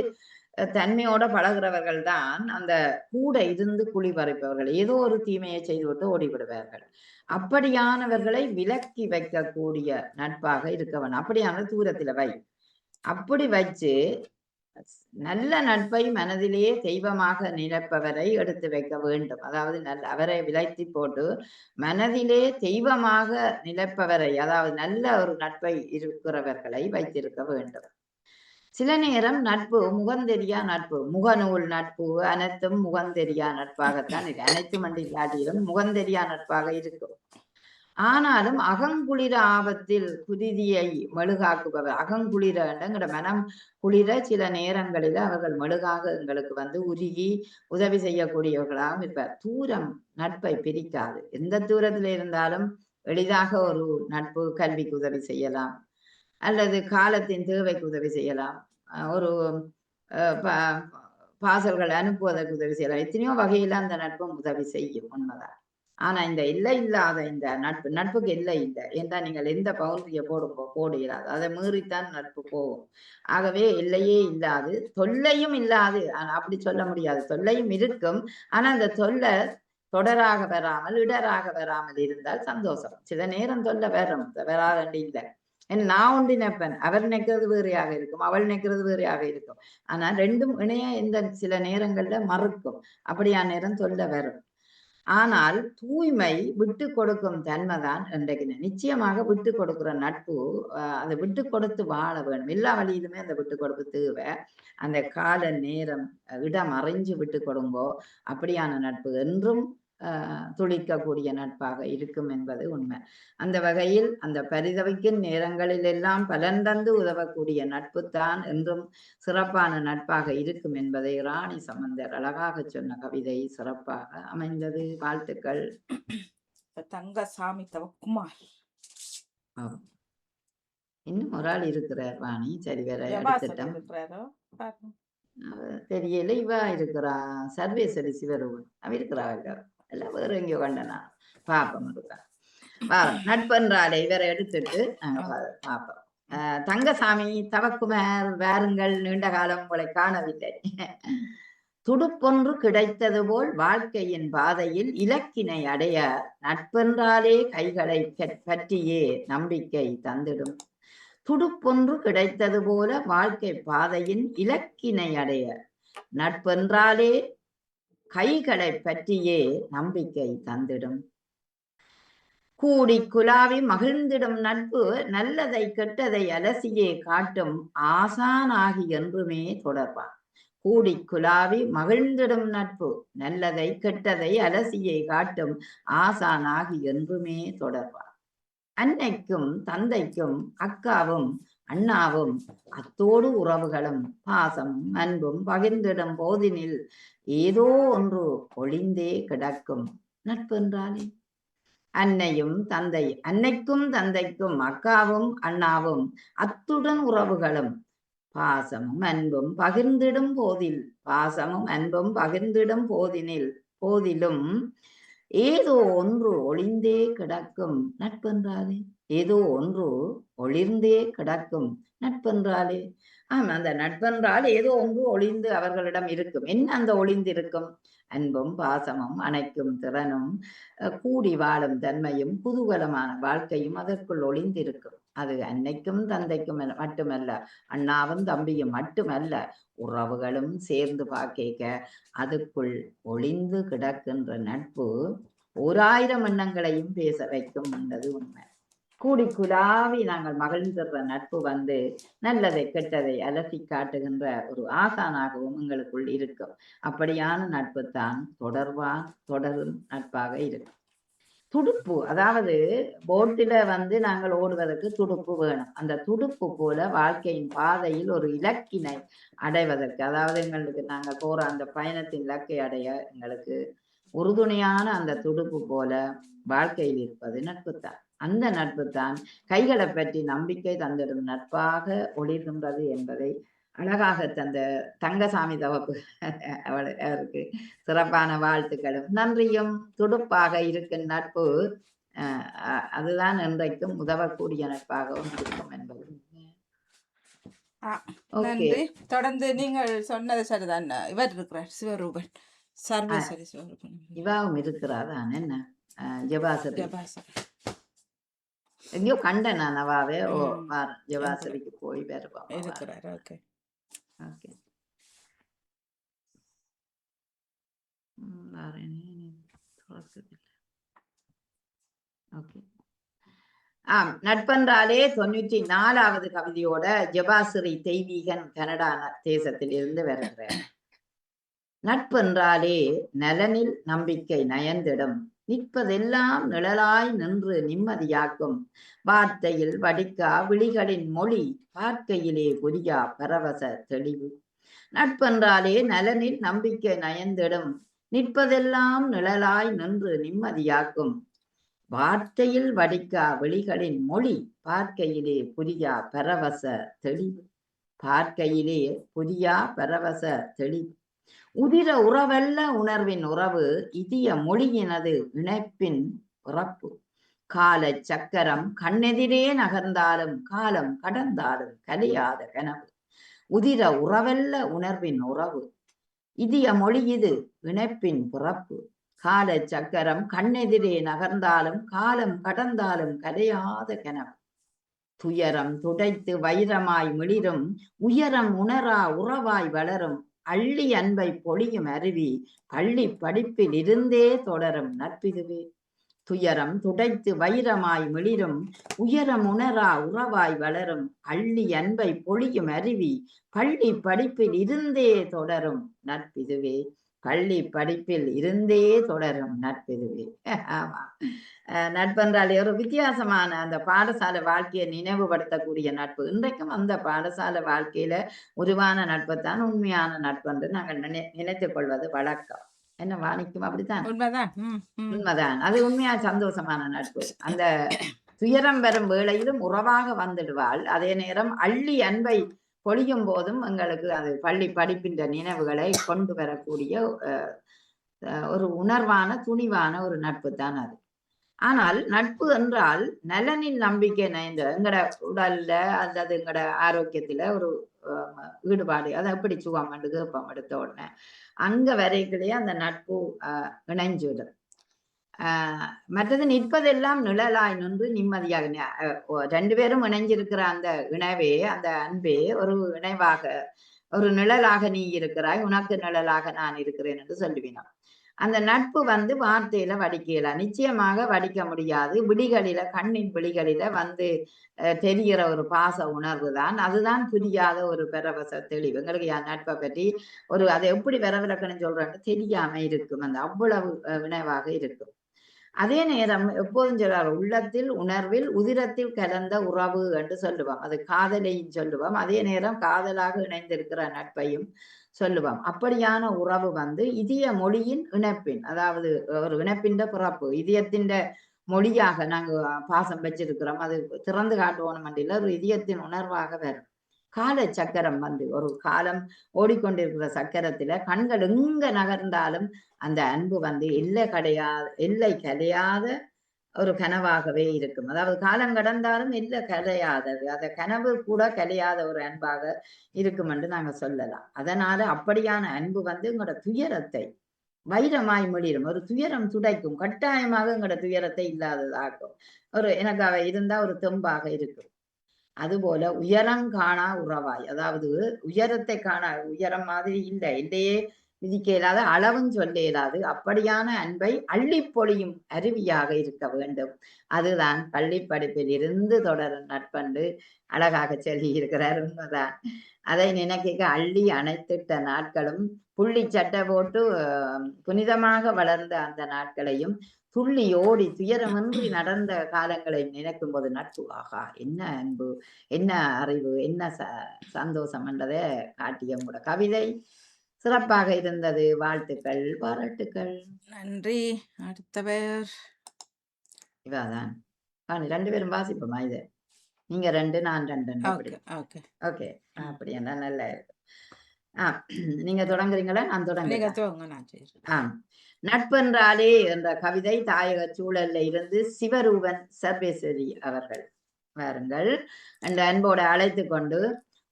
தன்மையோட பழகிறவர்கள் தான் அந்த கூட இருந்து குளிபறிப்பவர்கள். ஏதோ ஒரு தீமையை செய்துவிட்டு ஓடிவிடுவார்கள். அப்படியானவர்களை விலக்கி வைக்கக்கூடிய நட்பாக இருக்கவன். அப்படியான தூரத்துல வை. அப்படி வச்சு நல்ல நட்பை மனதிலேயே தெய்வமாக நினைப்பவரை எடுத்து வைக்க வேண்டும். அதாவது அவரை விலக்கி போட்டு மனதிலே தெய்வமாக நிலைப்பவரை, அதாவது நல்ல ஒரு நட்பை இருக்கிறவர்களை வைத்திருக்க வேண்டும். சில நேரம் நட்பு முகந்தெரியா நட்பு, முகநூல் நட்பு அனைத்தும் முகந்தெரியா நட்பாகத்தான் இருக்கு. அனைத்து மண்டி காட்டிலும் முகந்தெரியா நட்பாக இருக்கும். ஆனாலும் அகங்குளிர ஆபத்தில் குருதியை மெழுகாக்குபவர். அகங்குளிர எங்கட மனம் குளிர சில நேரங்களில் அவர்கள் மெழுகாக எங்களுக்கு வந்து உருகி உதவி செய்யக்கூடியவர்களாகவும் இருப்பார். தூரம் நட்பை பிரிக்காது. எந்த தூரத்தில் இருந்தாலும் எளிதாக ஒரு நட்பு கல்விக்கு உதவி செய்யலாம், அல்லது காலத்தின் தேவைக்கு உதவி செய்யலாம், ஒரு பாசல்கள் அனுப்புவதற்கு உதவி செய்யலாம். எத்தனையோ வகையில அந்த நட்பும் உதவி செய்யும், உண்மைதான். ஆனா இந்த எல்லை இல்லாத இந்த நட்புக்கு எல்லை இல்லை. ஏன்டா நீங்கள் எந்த பவுண்டரிய போட இயலாது. அதை மீறித்தான் நட்பு போகும். ஆகவே எல்லையே இல்லாது, தொல்லையும் இல்லாது அப்படி சொல்ல முடியாது. தொல்லையும் இருக்கும். ஆனா அந்த தொல்லை தொடராக வராமல் இடராக வராமல் இருந்தால் சந்தோஷம். சில நேரம் தொல்லை வரும், வராது இல்லை. நான் ஒன்று நினைப்பேன், அவர் நினைக்கிறது வேறையாக இருக்கும், அவள் நினைக்கிறது வேறையாக இருக்கும். ஆனா ரெண்டும் இணைய இந்த சில நேரங்கள்ல மறுக்கும். அப்படியான நேரம் தொல்லை வரும். ஆனால் தூய்மை விட்டு கொடுக்கும் தன்மைதான் இன்றைக்கு. நிச்சயமாக விட்டு கொடுக்கிற நட்பு, அதை விட்டு கொடுத்து வாழ வேணும். எல்லா வழியிலுமே அந்த விட்டு கொடுப்பு தேவை. அந்த கால நேரம் இடம் அறிஞ்சு விட்டு கொடுங்கோ. அப்படியான நட்பு என்றும் துளிக்கக்கூடிய நட்பாக இருக்கும் என்பது உண்மை. அந்த வகையில் அந்த பரிதவிக்கும் நேரங்களில் எல்லாம் பலன் தந்து உதவக்கூடிய நட்பு தான் என்றும் சிறப்பான நட்பாக இருக்கும் என்பதை ராணி சம்பந்தர் அழகாக சொன்ன கவிதை சிறப்பாக அமைந்தது. வாழ்த்துக்கள். தங்கசாமி தவக்குமார். இன்னும் ஒரு ஆள் இருக்கிறார் வாணி. சரி, வேற தெரியல. இவா இருக்கிறா சர்வேஸ்வரி சிவரூபன். அவ இருக்கிறாங்க எல்லாம் வேற எங்கேயோ கண்டனா பாப்போம். இருக்கா நட்பென்றாலே இவரை எடுத்துட்டு பாப்போம். தங்கசாமி தவக்குமார், வாருங்கள், நீண்ட காலம் உங்களை காணவில்லை. துடுப்பொன்று கிடைத்தது போல் வாழ்க்கையின் பாதையில் இலக்கினை அடைய நட்பென்றாலே கைகளை பற்றியே நம்பிக்கை தந்திடும். துடுப்பொன்று கிடைத்தது போல வாழ்க்கை பாதையின் இலக்கினை அடைய நட்பென்றாலே கைகளை பற்றியே நம்பிக்கை தந்திடும். கூடி குலாவி மகிழ்ந்திடும் நட்பு நல்லதை கெட்டதை அலசியே காட்டும் ஆசானாகி என்றுமே தொடர்பான். கூடி குலாவி மகிழ்ந்திடும் நட்பு நல்லதை கெட்டதை அலசியே காட்டும் ஆசானாகி என்றுமே தொடர்பான். அன்னைக்கும் தந்தைக்கும் அக்காவும் அண்ணாவும் அத்தோடு உறவுகளும் பாசமும் அன்பும் பகிர்ந்திடும் போதினில் ஏதோ ஒன்று ஒளிந்தே கிடக்கும் நட்பென்றாலே. அன்னைக்கும் தந்தைக்கும் அக்காவும் அண்ணாவும் அத்துடன் உறவுகளும் பாசமும் அன்பும் பகிர்ந்திடும் போதிலும் ஏதோ ஒன்று ஒளிந்தே கிடக்கும் நட்பென்றாலே. ஏதோ ஒன்று ஒளிர்ந்தே கிடக்கும் நட்பென்றாலே. ஆமா, அந்த நட்பென்றால் ஏதோ ஒன்று ஒளிந்து அவர்களிடம் இருக்கும். என்ன அந்த ஒளிந்து இருக்கும்? அன்பும் பாசமும் அணைக்கும் திறனும் கூடி வாழும் தன்மையும் குதூகலமான வாழ்க்கையும் அதற்குள் ஒளிந்திருக்கும். அது அன்னைக்கும் தந்தைக்கும் மட்டுமல்ல, அண்ணாவும் தம்பியும் மட்டுமல்ல, உறவுகளும் சேர்ந்து பார்க்க அதுக்குள் ஒளிந்து கிடக்கின்ற நட்பு 1000 எண்ணங்களையும் பேச வைக்கும் என்பது உண்மை. கூடி குலாவி நாங்கள் மகிழ்ந்திடுற நட்பு வந்து நல்லதை கெட்டதை அலசி காட்டுகின்ற ஒரு ஆசானாகவும் எங்களுக்குள் இருக்கும். அப்படியான நட்பு தான் தொடரும் நட்பாக இருக்கும். துடுப்பு, அதாவது போட்டில வந்து நாங்கள் ஓடுவதற்கு துடுப்பு வேணும். அந்த துடுப்பு போல வாழ்க்கையின் பாதையில் ஒரு இலக்கினை அடைவதற்கு, அதாவது எங்களுக்கு நாங்கள் போற அந்த பயணத்தின் இலக்கை அடைய எங்களுக்கு உறுதுணையான அந்த துடுப்பு போல வாழ்க்கையில் இருப்பது நட்பு தான். அந்த நட்பு தான் கைகளை பற்றி நம்பிக்கை தந்திடும் நட்பாக ஒளிர்கின்றது என்பதை அழகாக தந்த தங்கசாமி தவப்பு அவருக்கு சிறப்பான வாழ்த்துக்களும் நன்றியும். துடுப்பாக இருக்கும் நட்பு அதுதான் இன்றைக்கும் உதவக்கூடிய நட்பாகவும் இருக்கும் என்பது. நன்றி. தொடர்ந்து நீங்கள் சொன்னது சரிதான். இவர் இருக்கிறார் சிவரூபன், சர்வேஸ்வரி சிவரூபன். இவாவும் இருக்கிறார் தான். என்ன ஜபாசரி எங்கேயோ கண்டேன் நான் அவாவே. ஜபாசரிக்கு போய் வருவான் இருக்கிறார். Okay okay. ஓகே. நட்பென்றாலே 94வது கவிதையோட ஜபாசிரி தெய்வீகன் கனடா தேசத்தில் இருந்து வருகிறார். நட்பென்றாலே நலனில் நம்பிக்கை நயந்திடும் நிற்பதெல்லாம் நிழலாய் நின்று நிம்மதியாக்கும். வார்த்தையில் வடிக்கா விழிகளின் மொழி, பார்க்கையிலே புரியா பரவச தெளிவு. நட்பென்றாலே நலனில் நம்பிக்கை நயந்திடும். நிற்பதெல்லாம் நிழலாய் நின்று நிம்மதியாக்கும். வார்த்தையில் வடிக்கா விழிகளின் மொழி, பார்க்கையிலே புரியா பரவச தெளிவு. பார்க்கையிலே புரியா பரவச தெளிவு. உதிர உறவல்ல உணர்வின் உறவு, இதய மொழியினது இணைப்பின் பிறப்பு. கால சக்கரம் கண்ணெதிரே நகர்ந்தாலும் காலம் கடந்தாலும் கலையாத கனவு. உதிர உறவல்ல உணர்வின் உறவு, இதய மொழி இது இணைப்பின் பிறப்பு. கால சக்கரம் கண்ணெதிரே நகர்ந்தாலும் காலம் கடந்தாலும் கலையாத கனவு. துயரம் துடைத்து வைரமாய் மிளிரும், உயரம் உணரா உறவாய் வளரும். அள்ளி அன்பை பொழியும் அருவி, பள்ளி படிப்பில் இருந்தே தொடரும் நட்பிதுவே. துயரம் துடைத்து வைரமாய் மிளிரும், உயரம் உணரா உறவாய் வளரும். அள்ளி அன்பை பொழியும் அருவி, பள்ளி படிப்பில் இருந்தே தொடரும் நட்பிதுவே. பள்ளி படிப்பில் இருந்தே தொடரும் நட்பிதுவே. ஆமா, நட்பென்றாலே ஒரு வித்தியாசமான அந்த பாடசாலை வாழ்க்கையை நினைவுபடுத்தக்கூடிய நட்பு. இன்றைக்கும் அந்த பாடசாலை வாழ்க்கையில உருவான நட்பைத்தான் உண்மையான நட்பு என்று நாங்கள் நினைத்துக் கொள்வது வழக்கம். என்ன வாணிக்கும் அப்படித்தான்? உண்மைதான். உண்மைதான். அது உண்மையா சந்தோஷமான நட்பு. அந்த துயரம் வரும் வேளையிலும் உறவாக வந்துடுவாள். அதே நேரம் அள்ளி அன்பை பொழியும் போதும் எங்களுக்கு அது பள்ளி படிப்பின் நினைவுகளை கொண்டு வரக்கூடிய ஒரு உணர்வான துணிவான ஒரு நட்பு தான் அது. ஆனால் நட்பு என்றால் நலனில் நம்பிக்கை நைந்த எங்கட உடல்ல அல்லது எங்கட ஆரோக்கியத்துல ஒரு ஈடுபாடு, அதை எப்படி சுகம் கேட்போம் எடுத்த உடனே அங்க வரைக்குள்ளேயே அந்த நட்பு இணைஞ்சுடும். மற்றது நிற்பதெல்லாம் நிழலாய் நின்று நிம்மதியாக. ரெண்டு பேரும் இணைஞ்சிருக்கிற அந்த இணைவே, அந்த அன்பே ஒரு இணைவாக, ஒரு நிழலாக நீ இருக்கிறாய், உனக்கு நிழலாக நான் இருக்கிறேன் என்று சொல்லுவினோம். அந்த நட்பு வார்த்தையில வடிக்கலாம், நிச்சயமாக வடிக்க முடியாது. விழிகளில, கண்ணின் விழிகளில தெரிகிற ஒரு பாச உணர்வு தான். அதுதான் புரியாத ஒரு பரவச தெளிவு. எங்களுக்கு என் நட்பை பற்றி அதை எப்படி வரவிலக்கணும் சொல்றேன்னு தெரியாம இருக்கும். அந்த அவ்வளவு வினைவாக இருக்கும். அதே நேரம் எப்போதும் சொல்றாரு, உள்ளத்தில் உணர்வில் உதிரத்தில் கலந்த உறவு என்று சொல்லுவோம். அது காதலையும் சொல்லுவோம். அதே நேரம் காதலாக இணைந்திருக்கிற நட்பையும் சொல்லுவோம். அப்படியான உறவு இதய மொழியின் இணைப்பின், அதாவது ஒரு இணைப்பின் பிறப்பு. இதயத்தின் மொழியாக நாங்க பாசம் வச்சிருக்கிறோம். அது திறந்து காட்டுவோம் இல்ல, ஒரு இதயத்தின் உணர்வாக வரும். கால சக்கரம் ஒரு காலம் ஓடிக்கொண்டிருக்கிற சக்கரத்துல கண்கள் எங்க நகர்ந்தாலும் அந்த அன்பு எல்லை கலையாத ஒரு கனவாகவே இருக்கும். அதாவது காலம் கடந்தாலும் எல்லை கலையாதது, அந்த கனவு கூட கலையாத ஒரு அன்பாக இருக்கும் என்று நாங்க சொல்லலாம். அதனால அப்படியான அன்பு எங்களோட துயரத்தை வைரமாய் மிளிரும். ஒரு துயரம் துடைக்கும், கட்டாயமாக எங்களோட துயரத்தை இல்லாததாக்கும். எனக்கு அவ இருந்தா ஒரு தெம்பாக இருக்கும். அதுபோல உயரம் காணா உறவாய், அதாவது உயரத்தை காணா, உயரம் மாதிரி இல்லை, இல்லையே விதிக்க இயலாத, அளவும் சொல்ல இயலாது. அப்படியான அன்பை அள்ளி பொழியும் அருவியாக இருக்க வேண்டும். அதுதான் பள்ளி படிப்பில் இருந்து தொடரும் நட்பண்டு அழகாக சொல்லி இருக்கிறார். உண்மைதான். அதை நினைக்க அள்ளி அணைத்திட்ட நாட்களும், புள்ளி சட்டை போட்டு புனிதமாக வளர்ந்த அந்த நாட்களையும், துள்ளி ஓடி துயரமின்றி நடந்த காலங்களை நினைக்கும் போது நட்பு, ஆகா என்ன அன்பு, என்ன அறிவு, என்ன சந்தோஷம் என்றதை காட்டிய கூட கவிதை சிறப்பாக இருந்தது. வாழ்த்துக்கள், பாராட்டுக்கள். நன்றி. அடுத்தவர் இவாதான். ரெண்டு பேரும் வாசிப்போமா? இது நீங்க ரெண்டு, நான் ரெண்டு. ஓகே, அப்படி என்ன நல்லா இருக்கு. நீங்க தொடங்குறீங்களா? நான் தொடங்குறேன். நட்பென்றாலே என்ற கவிதை தாயக சூழல்ல இருந்து சிவரூபன் சர்வேஸ்வரி அவர்கள் வாருங்கள் என்ற அன்போட அழைத்து கொண்டு,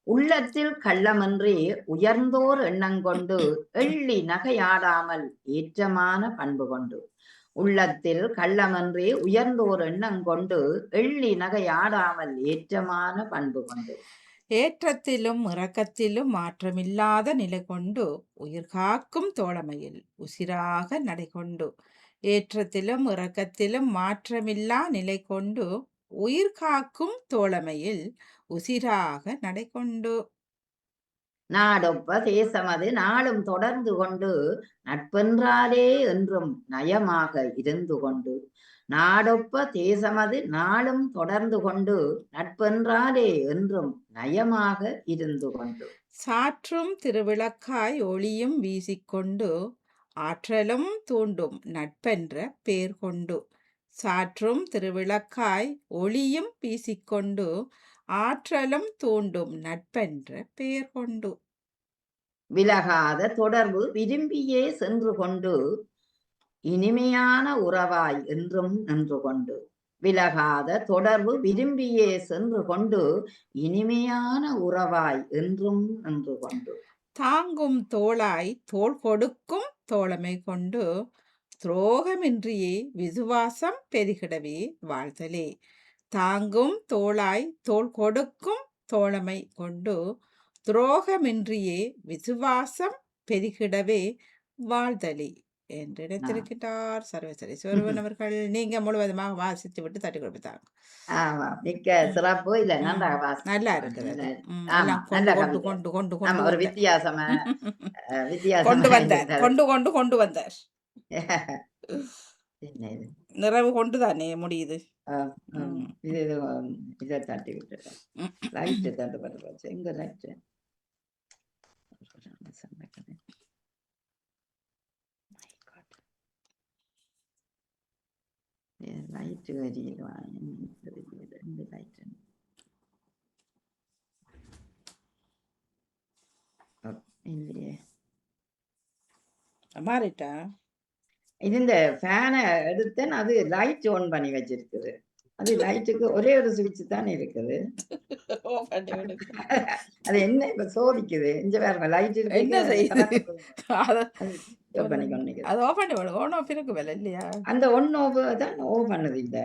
உள்ளத்தில் கள்ளமின்றி உயர்ந்தோர் எண்ணங்கொண்டு எள்ளி நகையாடாமல் ஏற்றமான பண்பு கொண்டு. உள்ளத்தில் கள்ளமின்றி உயர்ந்தோர் எண்ணங்கொண்டு எள்ளி நகையாடாமல் ஏற்றமான பண்பு கொண்டு. ஏற்றத்திலும் இறக்கத்திலும் மாற்றமில்லாத நிலை கொண்டு உயிர்காக்கும் தோழமையில் உசிராக நடைகொண்டு. ஏற்றத்திலும் இறக்கத்திலும் மாற்றமில்லா நிலை கொண்டு உயிர்காக்கும் தோழமையில் உசிராக நடைகொண்டு. நாடொப்ப தேசமது நாளும் தொடர்ந்து கொண்டு நட்பென்றாலே என்றும் நயமாக இருந்து கொண்டு. நாடொப்ப தேசமது நாளும் தொடர்ந்து கொண்டு நட்பென்றாலே என்றும் நயமாக இருந்து கொண்டு. சாற்றும் திருவிளக்காய் ஒளியும் வீசிக்கொண்டு ஆற்றலும் தூண்டும் நட்பென்ற பேர் கொண்டு. சாற்றும் திருவிளக்காய் ஒளியும் வீசிக்கொண்டு ஆற்றலும் தூண்டும் நட்பென்ற பெயர் கொண்டு. விலகாத தொடர்பு விரும்பியே சென்று கொண்டு இனிமையான உறவாய் என்றும் நின்று கொண்டு. விலகாத தொடர்பு விரும்பியே சென்று கொண்டு இனிமையான உறவாய் என்றும் நின்று கொண்டு. தாங்கும் தோளாய் தோள் கொடுக்கும் தோழமை கொண்டு துரோகமின்றியே விசுவாசம் பெருகிடவே வாழ்தலே. தாங்கும் தோளாய் தோள் கொடுக்கும் தோழமை கொண்டு துரோகமின்றியே விசுவாசம் பெருகிடவே வாழ்தலே என்று நினைத்திருக்கின்றார் சர்வசரி சிவருவன் அவர்கள். நீங்க முழுவதுமாக வாசித்து விட்டு தட்டி கொடுத்தாங்க. ஆமா, மிக்க சிறப்பு. இல்ல நன்றாக வாசி. நல்லா இருக்கிறது. ஆமா, எல்லாம் நல்ல கொண்டு கவிதை. கொண்டு கொண்டு ஆமா, கொண்டு ஒரு வந்தார். வித்தியாசமா கொண்டு வித்தியாசமா வந்தார் இருக்கிறது. கொண்டு கொண்டு கொண்டு வந்தார். என்ன இது? நிறைவு கொண்டு தானே முடியுது. இது இதை தட்டி விட்டுட்டேன். லைட்டு தட்டுப்பட்டு போச்சு. எங்க லைட்டு? லைட்டு வரியில ரெண்டு லைட்டு. இல்லையே, மாறிட்டா இது இந்த ஃபேனை எடுத்தேன், அது லைட் ஆன் பண்ணி வச்சிருக்குது. அது லைட்டுக்கு ஒரே ஒரு சுவிட்ச் தான் இருக்குது. அது என்ன இப்ப சோதிக்குது. இங்க வேற லைட் இருக்கு. என்ன செய்யுது? பண்ணி கொண்டு அது ஓபன் பண்ணி ஓன் ஆஃப் இருக்கு வேலை இல்லையா? அந்த ஒன் ஓவ் தான் ஓவ் பண்ணது இல்ல.